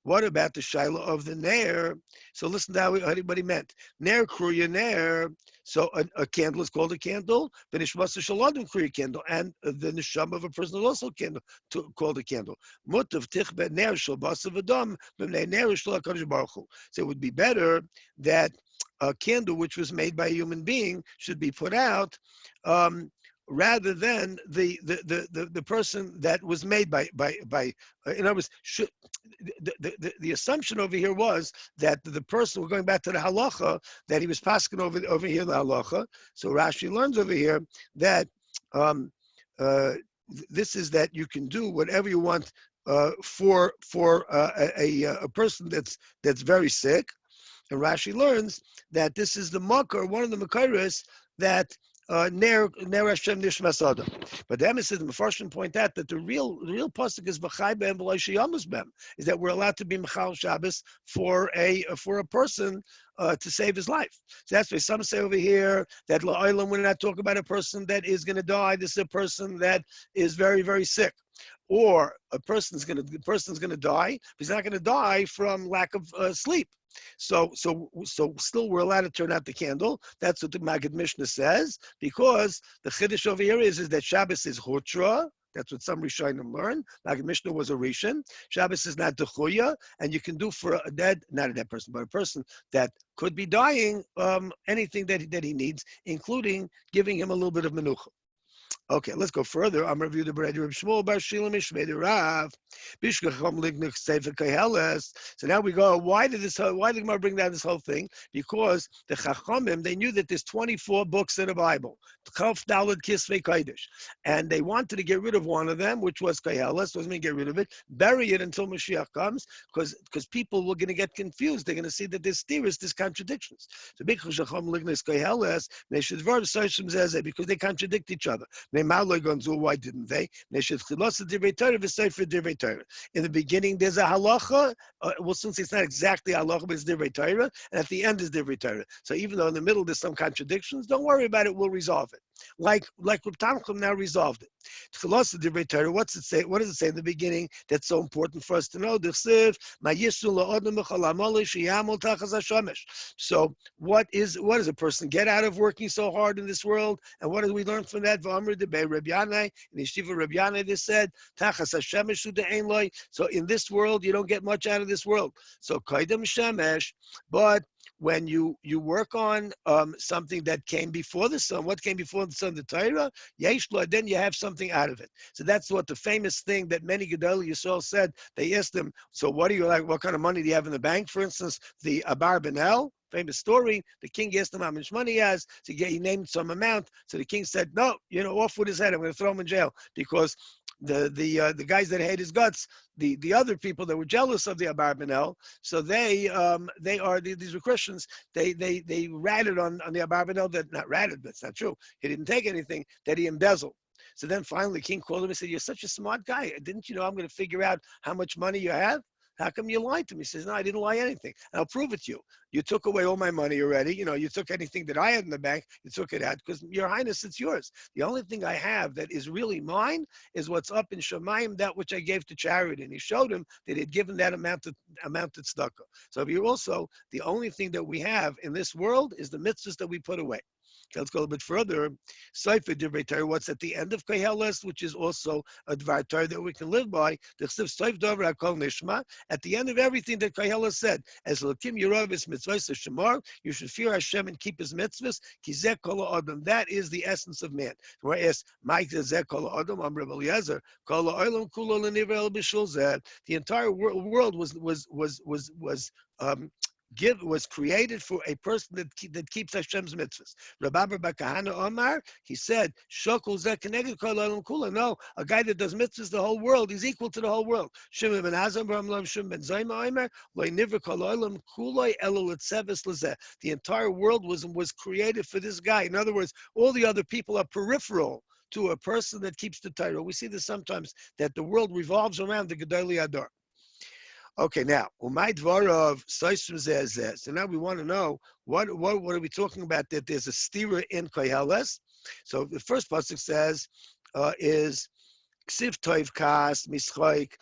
what about the shaila of the ner? So listen to what he meant. Ner kruya ner. So a candle is called a candle. The nishmas shaladim kruya candle, and the neshama of a person is also called a candle. Mutav tichbe ner shel basav adam b'mnei ner shel HaKadosh Baruch Hu. So it would be better that a candle which was made by a human being should be put out, rather than the person that was made by in other words, the assumption over here was that the person, we're going back to the halacha, that he was passing over here the halacha. So Rashi learns over here that this is that you can do whatever you want for a person that's very sick. And Rashi learns that this is the makar, one of the makaris, that Ner Hashem Nishmas Adam. But the Emes says, the Mefarshim point out that the real pasuk is V'chai B'hem V'lo Sheyamus B'hem, is that we're allowed to be Mechal Shabbos for a person to save his life. So that's why some say over here that La'olam, we're not talking about a person that is going to die. This is a person that is very, very sick. Or the person's going to die, but he's not going to die from lack of sleep. So still we're allowed to turn out the candle. That's what the Maggid Mishnah says, because the chiddush over here is that Shabbos is hutra. That's what some Rishonim learn. Maggid Mishnah was a Rishon. Shabbos is not dechuya, and you can do for not a dead person, but a person that could be dying, anything that he needs, including giving him a little bit of menucha. Okay, let's go further. I'm review the bread of Shmuel Bar Shilam Ishmei the Rav. Bishkachom Lignich Sefer Kehillas. So now we go. Why did the Gemara bring down this whole thing? Because the Chachamim, they knew that there's 24 books in the Bible, Chaf Dalad Kisvei Kodesh, and they wanted to get rid of one of them, which was Kehillas. Wasn't going to get rid of it, bury it until Mashiach comes, because people were going to get confused. They're going to see that there's contradictions. So Bishkachom Lignich Kehillas, they should verb Soshim because they contradict each other. Why didn't they? In the beginning, there's a halacha. We'll soon see it's not exactly halacha, but it's divrei Torah, and at the end is divrei Torah. So even though in the middle there's some contradictions, don't worry about it. We'll resolve it. like Reb Tanchum now resolved it. Kehillas divrei Torah. What's it say? What does it say in the beginning that's so important for us to know? So what does a person get out of working so hard in this world? And what do we learn from that? In Yeshiva Rabbi Yanai, they said, so in this world, you don't get much out of this world. So kaidem shemesh, but when you work on something that came before the sun, what came before the sun, the Torah, yeshla, then you have something out of it. So that's what the famous thing that many Gedolei Yisrael said. They asked him, so what do you like? What kind of money do you have in the bank? For instance, the Abar Benel, famous story. The king asked him how much money he has. So he named some amount. So the king said, no, off with his head. I'm going to throw him in jail because the guys that hate his guts, the other people that were jealous of the Abar Benel, so these were Christians. They ratted on the Abar Benel, that not ratted, that's not true. He didn't take anything, that he embezzled. So then finally, the king called him and said, "You're such a smart guy. Didn't you know I'm going to figure out how much money you have? How come you lied to me?" He says, "No, I didn't lie anything. And I'll prove it to you. You took away all my money already. You took anything that I had in the bank, you took it out because, Your Highness, it's yours. The only thing I have that is really mine is what's up in Shemayim, that which I gave to charity." And he showed him that he had given that amount to tzedakah. So here also, the only thing that we have in this world is the mitzvahs that we put away. Okay, let's go a bit further. Sefer Divrei Torah, what's at the end of Kehillas, which is also a Dvar Torah that we can live by. The Chsiv Seif Dover HaKol Nishma. At the end of everything that Kehillas said, as Elokim Yerov His Mitzvahs Shemar, you should fear Hashem and keep His mitzvahs. Ki Zeh Kol Ha'adam. That is the essence of man. Where I asked, Mike Zeh Kol Ha'adam, Am Rabbi Eliezer, Kol Ha'olam Kulo L'Nivra El B'Shul Zeh. The entire world was created for a person that keeps Hashem's mitzvahs. Rabbi Bakahana Omar, he said, Shokul Zeh Keneged Kol Ha'olam Kula. No, a guy that does mitzvahs the whole world, he's equal to the whole world. Shimon ben Azam B'Amlam Shimon ben Zayma Omer, Loi Nivra Kol Ha'olam Kuloi Elo L'Tzeves L'Zeh. The entire world was created for this guy. In other words, all the other people are peripheral to a person that keeps the Torah. We see this sometimes, that the world revolves around the Gedolei Adar. Okay, now, umay dvarav soisrim zeh zeh. So now we want to know what are we talking about? That there's a stira in Kehillas. So the first pasuk says is ksiv toiv kas mischoik.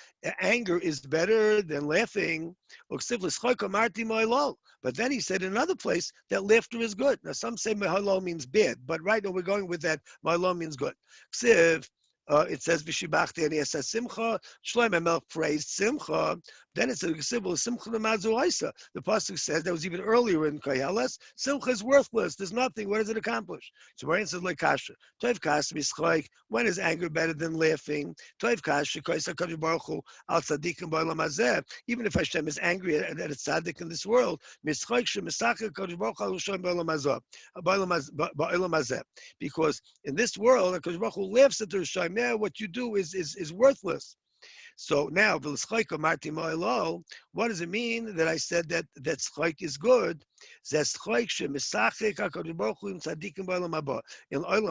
Anger is better than laughing. Ksiv l'schoik amarti mo'ilol. But then he said in another place that laughter is good. Now some say mo'ilol means bad, but right now we're going with that mo'ilol means good. Ksiv. It says v'shibachti and it says simcha. Shlomo Melech praised simcha. Then it says simcha l'mazuaisa. The pasuk says that was even earlier in Kehillas. Simcha is worthless. There's nothing. What does it accomplish? So where it says like kasha. Toiv kasha mischoik. When is anger better than laughing? Toiv kasha koisa kadosh baruch hu al tzadikim ba'olam hazeh. Even if Hashem is angry at a tzaddik in this world, mischoik shemisachek kadosh baruch hu al Hashem ba'olam hazeh. Because in this world, Kadosh Baruch Hu laughs at the Rishayim. What you do is worthless. So now, what does it mean that I said that tzchaik is good? In Olam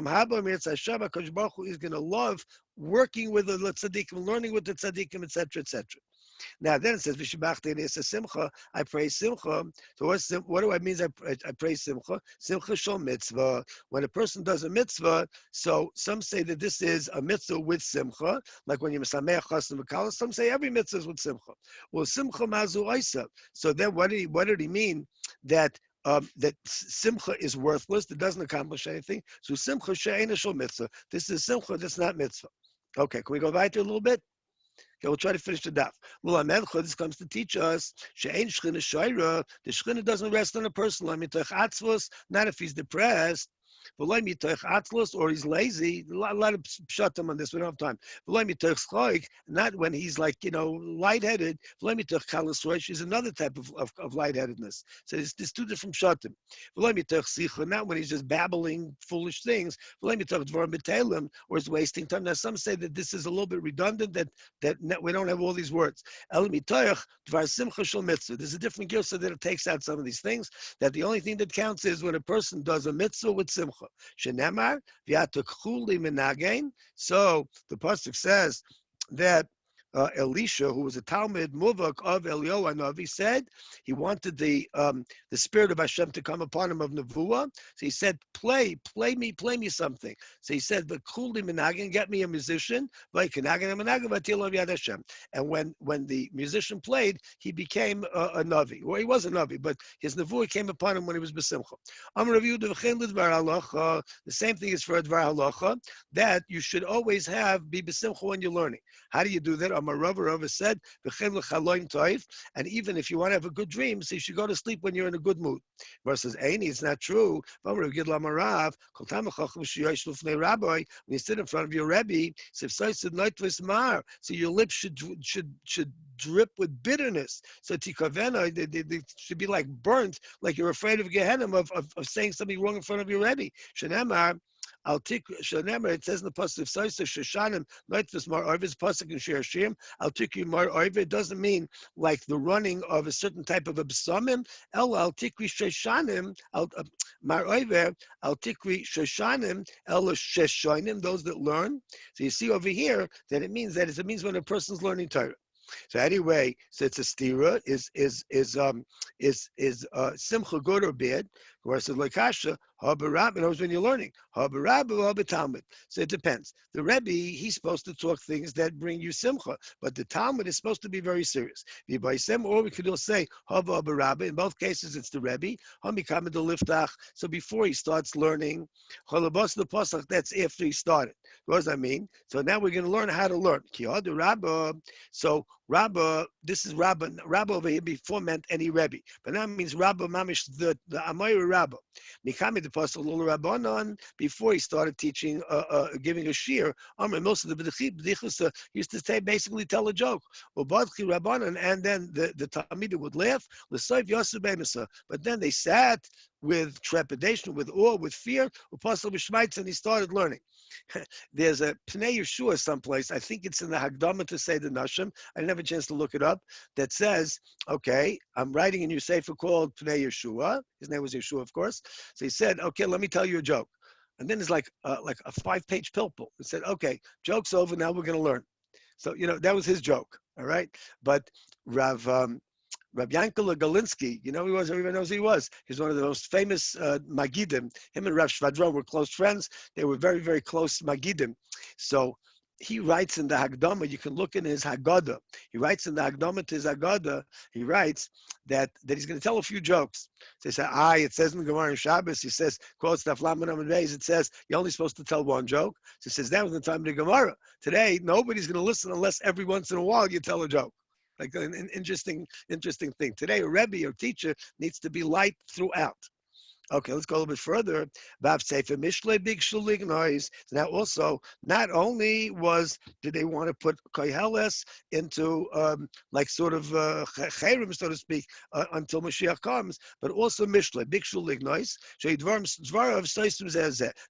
Haba, Kadosh Baruch Hu is going to love working with the tzaddikim, learning with the tzaddikim, etc., etc. Now then it says v'shibachti and it says simcha. I praise simcha. So what do I mean? I praise simcha. Simcha shel mitzvah. When a person does a mitzvah, so some say that this is a mitzvah with simcha, like when you mesameach chasna v'kala. Some say every mitzvah is with simcha. Well, simcha mazu oisa. So then what did he mean that? That simcha is worthless, that doesn't accomplish anything. So simcha she'ena shel mitzvah. This is simcha that's not mitzvah. Okay, can we go back to a little bit? Okay, we'll try to finish the daf. This comes to teach us the shechina doesn't rest on a person. Not if he's depressed. Or he's lazy. A lot of pshatim on this. We don't have time. Not when he's like lightheaded. Is another type of lightheadedness. So there's two different pshatim. Not when he's just babbling foolish things. Or is wasting time. Now some say that this is a little bit redundant. That we don't have all these words. There's a different gilsa that it takes out some of these things. That the only thing that counts is when a person does a mitzvah with simcha. So the pasuk says that Elisha, who was a Talmud Muvak of Eliyahu Hanavi, said he wanted the spirit of Hashem to come upon him of Nevuah. So he said, play me something. So he said, "But Kuldi Menagin, get me a musician." And when the musician played, he became a Navi. Well, he was a Navi, but his Nevuah came upon him when he was Besimcha. The same thing is for Dvar Halacha, that you should always be Besimcha when you're learning. How do you do that? Rava said, and even if you want to have a good dream, so you should go to sleep when you're in a good mood. Versus Aini, it's not true. When you sit in front of your Rebbe, so your lips should drip with bitterness. So tikavena, they should be like burnt, like you're afraid of Gehenna, of saying something wrong in front of your Rebbe. Shenemar, it says in the pasuk of Soisa Shoshanim, Noitvus Mar Arvis pasuk in Shir Shim. I'll take you Mar Arvis. It doesn't mean like the running of a certain type of absamim. I'll tikri Shoshanim. Mar Arvis. I'll tikri Shoshanim. Ella Sheshonim. Those that learn. So you see over here that it means when a person's learning Torah. So anyway, so it's a stira. Is simcha good or bad? Where it says like kasha, habarab, knows when you're learning. Habarab or habatalmud. So it depends. The Rebbe, he's supposed to talk things that bring you simcha, but the Talmud is supposed to be very serious. Or we could also say haba habarab. In both cases, it's the Rebbe. Hamikam the liftach. So before he starts learning, halabas the pasach. That's after he started. What does that mean? So now we're going to learn how to learn. So Rabbi, this is Rabbi. Rabbi over here before meant any Rebbe, but now it means Rabbi Mamish, the Amoyer Rabbi. Mikami the Pastor Rabbanon, before he started teaching, giving a shiur. Most of the b'dichus used to say, basically tell a joke. Ubadchi Rabbanon, and then the Talmidim would laugh. But then they sat with trepidation, with awe, with fear. And he started learning. There's a Pnei Yeshua someplace, I think it's in the Hagdama to say the Nashim, I didn't have a chance to look it up, that says, okay, I'm writing a new sefer called Pnei Yeshua. His name was Yeshua, of course. So he said, okay, let me tell you a joke. And then it's like a 5-page pilpul. He said, okay, joke's over, now we're going to learn. So, that was his joke, all right? But Rabbi Yankel Galinsky, everyone knows who he was. He's one of the most famous Magidim. Him and Rav Shvadron were close friends. They were very, very close Magidim. So he writes in the Hagdama, you can look in his Haggadah. He writes in the Hagdama to his Haggadah, he writes that he's going to tell a few jokes. So he said, it says in the Gemara in Shabbos, he says, quotes Daf Yomi Bais, it says, you're only supposed to tell one joke. So he says, that was the time of the Gemara. Today, nobody's going to listen unless every once in a while you tell a joke. Like an interesting thing. Today, a Rebbe or teacher needs to be light throughout. Okay, let's go a little bit further. Vav Sefer Mishle Big Shulig Noise. Now, also, not only did they want to put Kehillas into like sort of Cherem, so to speak, until Mashiach comes, but also Mishle Big Shulig Noise.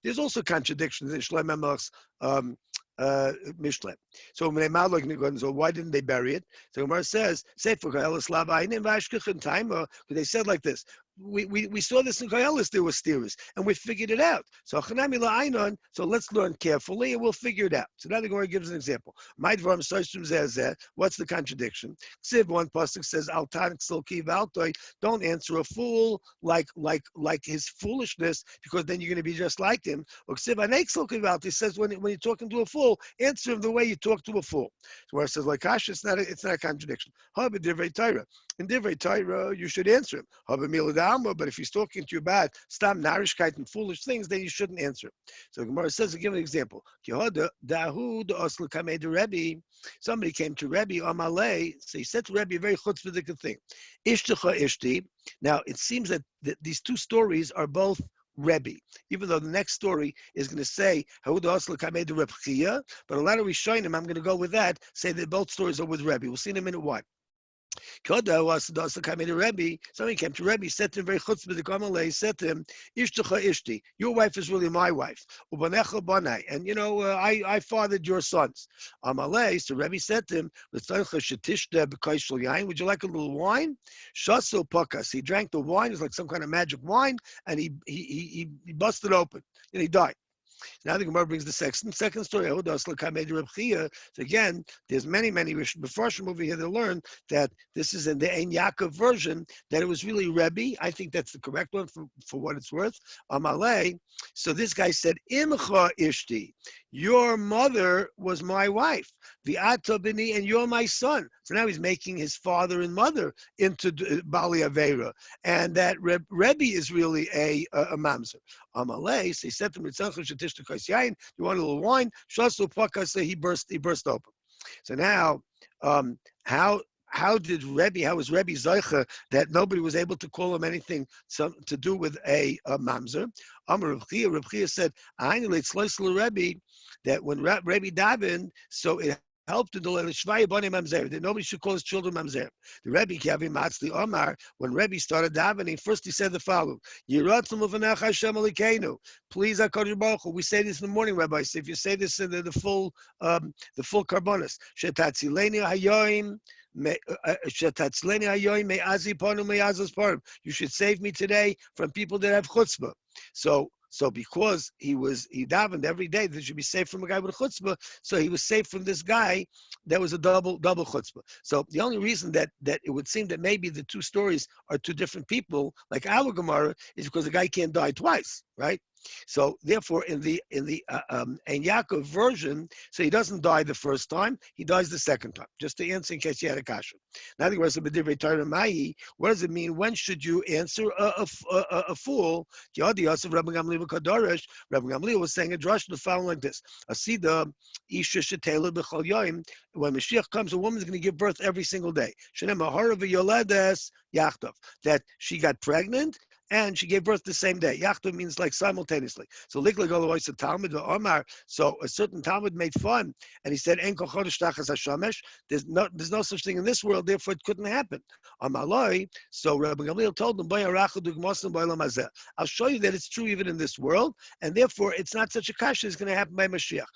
There's also contradictions in Shlomo Melech's Mishle. So why didn't they bury it? So Gemara says, they said like this. We saw this in Kehillas, there were steers, and we figured it out. So let's learn carefully, and we'll figure it out. So now the Gemara gives an example. What's the contradiction? One pasuk says, don't answer a fool like his foolishness, because then you're going to be just like him. He says when you're talking to a fool, answer him the way you talk to a fool. So where it says like Kasha, it's not a contradiction. In Divrei Torah, you should answer him. But if he's talking to you about stam narishkeit and foolish things, then you shouldn't answer him. So the Gemara says, to give an example. Somebody came to Rabbi Amalei, so he said to Rabbi a very chutzpahdik thing. Ishtecha ishti. Now, it seems that these two stories are both Rebbe, even though the next story is going to say but a lot of Rishonim, I'm going to go with that, say that both stories are with Rebbe. We'll see in a minute why. Somebody came to Rabbi, said to him very chutzpah, said to him, Ishtecha ishti, your wife is really my wife. Ubanecha banai, and I fathered your sons. Amalei, so Rabbi said to him, would you like a little wine? Shasu pakas, he drank the wine, it was like some kind of magic wine, and he busted open, and he died. Now the Gemara brings the second story. So again, there's many Mepharshim over here to learn that this is in the Ein Yaakov version, that it was really Rebbe. I think that's the correct one for what it's worth. Amalei. So this guy said, Imcha Ishti, your mother was my wife. The Atabini, and you're my son. So now he's making his father and mother into Bali Avera. And that Rebbe is really a mamzer. Amalei, so he said to him, you want a little wine? Shasu Pakasa, he burst open. So now, how was Rebbe Zoicha that nobody was able to call him anything to do with a mamzer? Amar Reb Chia said, Rebbe, that when Rebbe davened, so it helped in the Shvaya Bani Mamzer, that nobody should call his children Mamzer. The Rebbe Kiavi Matzli Omar, when Rebbe started davening, first he said the following: Yiratzim u'v'nach Hashem Elokeinu. Please, HaKadosh Baruch Hu. We say this in the morning, Rabbi. So if you say this in the full karbonis, Shetatzileni Hayoim. You should save me today from people that have chutzpah. So because he davened every day that should be safe from a guy with a chutzpah, so he was safe from this guy that was a double chutzpah. So the only reason that it would seem that maybe the two stories are two different people, like our Gemara, is because the guy can't die twice, right? So therefore, in the Ein Yaakov version, so he doesn't die the first time; he dies the second time. Just to answer in case you had a kasha. Now the rest of the what does it mean? When should you answer a fool? Rabbi Gamliel was saying a drush the following like this: Asida isha shetela b'chol yoyim. When Mashiach comes, a woman's going to give birth every single day. That she got pregnant and she gave birth the same day. Yachta means like simultaneously. So so a certain Talmud made fun, and he said, there's no such thing in this world, therefore it couldn't happen. So Rabbi Gamliel told him, I'll show you that it's true even in this world, and therefore it's not such a kasha is going to happen by Mashiach.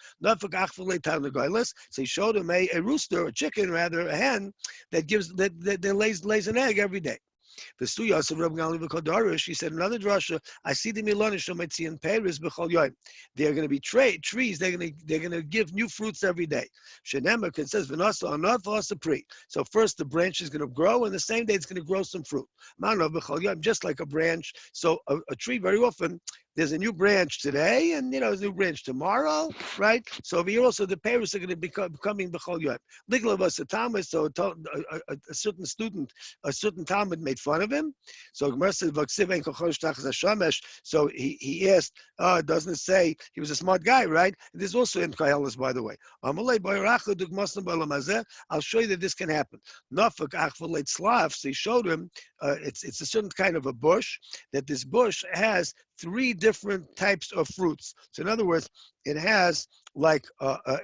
So he showed him a rooster, a chicken rather, a hen, that lays an egg every day. The suyas of Rabbi Gamliel Kodarush, he said another drasha. I see the milanish shometzi in Paris b'chol yoyim. They're going to be trees. They're going to give new fruits every day. Shenemak, it says v'nasa anot v'asa pri. So first the branch is going to grow, and the same day it's going to grow some fruit. Manav b'chol yoyim, just like a branch. So a tree very often. There's a new branch today, and there's a new branch tomorrow, right? So over here also the parents are going to be becoming b'chol yoyim. Ligla was a Talmud, so a certain student, a certain Talmud made fun of him. So so he asked, doesn't it say he was a smart guy, right? This is also in Kehillas, by the way. I'll show you that this can happen. So he showed him it's a certain kind of a bush, that this bush has 3 different types of fruits. So in other words, it has like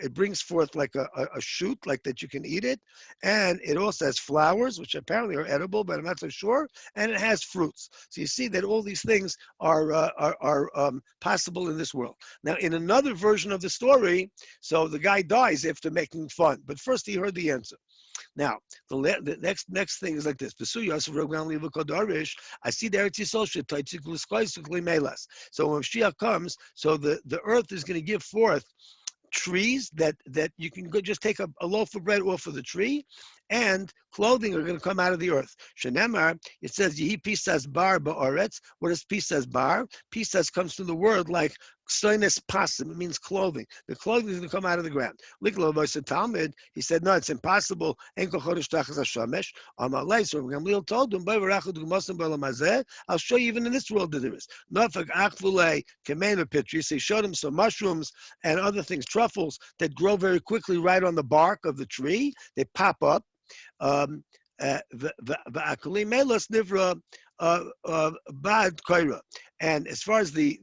it brings forth like a shoot, like that you can eat it, and it also has flowers, which apparently are edible, but I'm not so sure, and it has fruits. So you see that all these things are possible in this world. Now, in another version of the story, so the guy dies after making fun, but first he heard the answer. Now, the next thing is like this. I see the Eretz Yisrael. So when Mashiach comes, so the earth is going to give forth trees that you can go just take a loaf of bread off of the tree, and clothing are going to come out of the earth. Shenemar, it says, Yehi pisas bar ba'aretz. What is pisas bar? Pisas comes from the word like soines pasim. It means clothing. The clothing is going to come out of the ground. Liklo v'osa Talmud, he said, no, it's impossible. En kol chodesh tachas hashamesh. Amalei, so Gamliel told him, I'll show you even in this world that there is. Nafak achvulei kemena pitris. He showed him some mushrooms and other things, truffles, that grow very quickly right on the bark of the tree. They pop up. Bad koira. And as far as the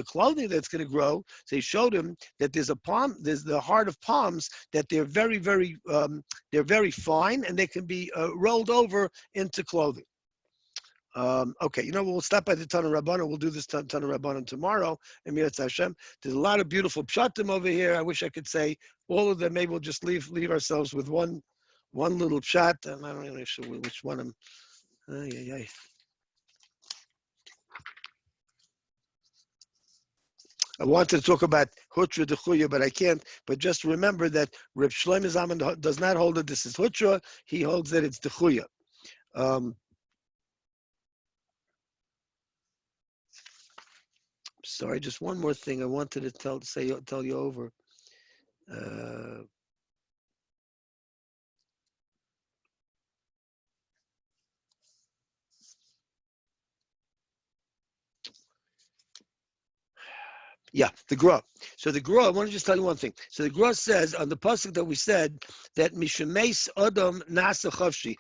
clothing that's going to grow, so he showed him that there's the heart of palms, that they're very fine, and they can be rolled over into clothing. Okay, we'll stop by the Tana Rabbanan. We'll do this Tana Rabbanan tomorrow. Emirat Hashem. There's a lot of beautiful pshatim over here. I wish I could say all of them. Maybe we'll just leave ourselves with one little pshat, and I don't even know which one I'm. I wanted to talk about Hutra Dechuya, but I can't. But just remember that Reb Shlomo Zalman does not hold that this is Hutra. He holds that it's Dechuya. Sorry, just one more thing I wanted to tell you over. Yeah, the Gra. So the Gra, I want to just tell you one thing. So the Gra says on the pasuk that we said that Mishemes Adam Nasa Chavshi.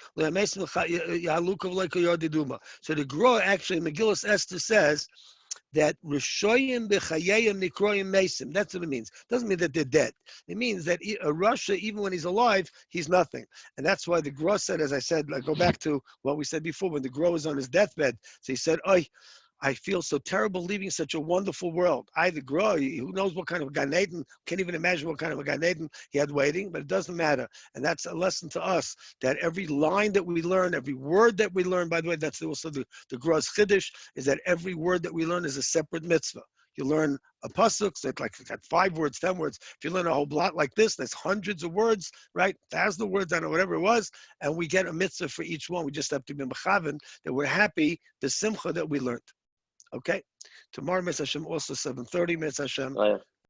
So the Gra actually Megillus Esther says that Rishoyim b'chayayim nikroyim mesim. That's what it means. It doesn't mean that they're dead. It means that a Rasha, even when he's alive, he's nothing. And that's why the Gra said, as I said, I go back to what we said before, when the Gra was on his deathbed. So he said, I feel so terrible leaving such a wonderful world. The Gra, who knows what kind of Gan Eden, can't even imagine what kind of a Gan Eden he had waiting, but it doesn't matter. And that's a lesson to us, that every line that we learn, every word that we learn, by the way, that's also the Gra's Chiddush, is that every word that we learn is a separate mitzvah. You learn a pasuk, so it's like it's got 5 words, 10 words. If you learn a whole block like this, there's hundreds of words, right? Thousands of words, I don't know, whatever it was, and we get a mitzvah for each one. We just have to be mechaven that we're happy, the simcha that we learned. Okay? Tomorrow, Mitzvah Hashem, also 7:30, Mitzvah Hashem. Oh, yeah.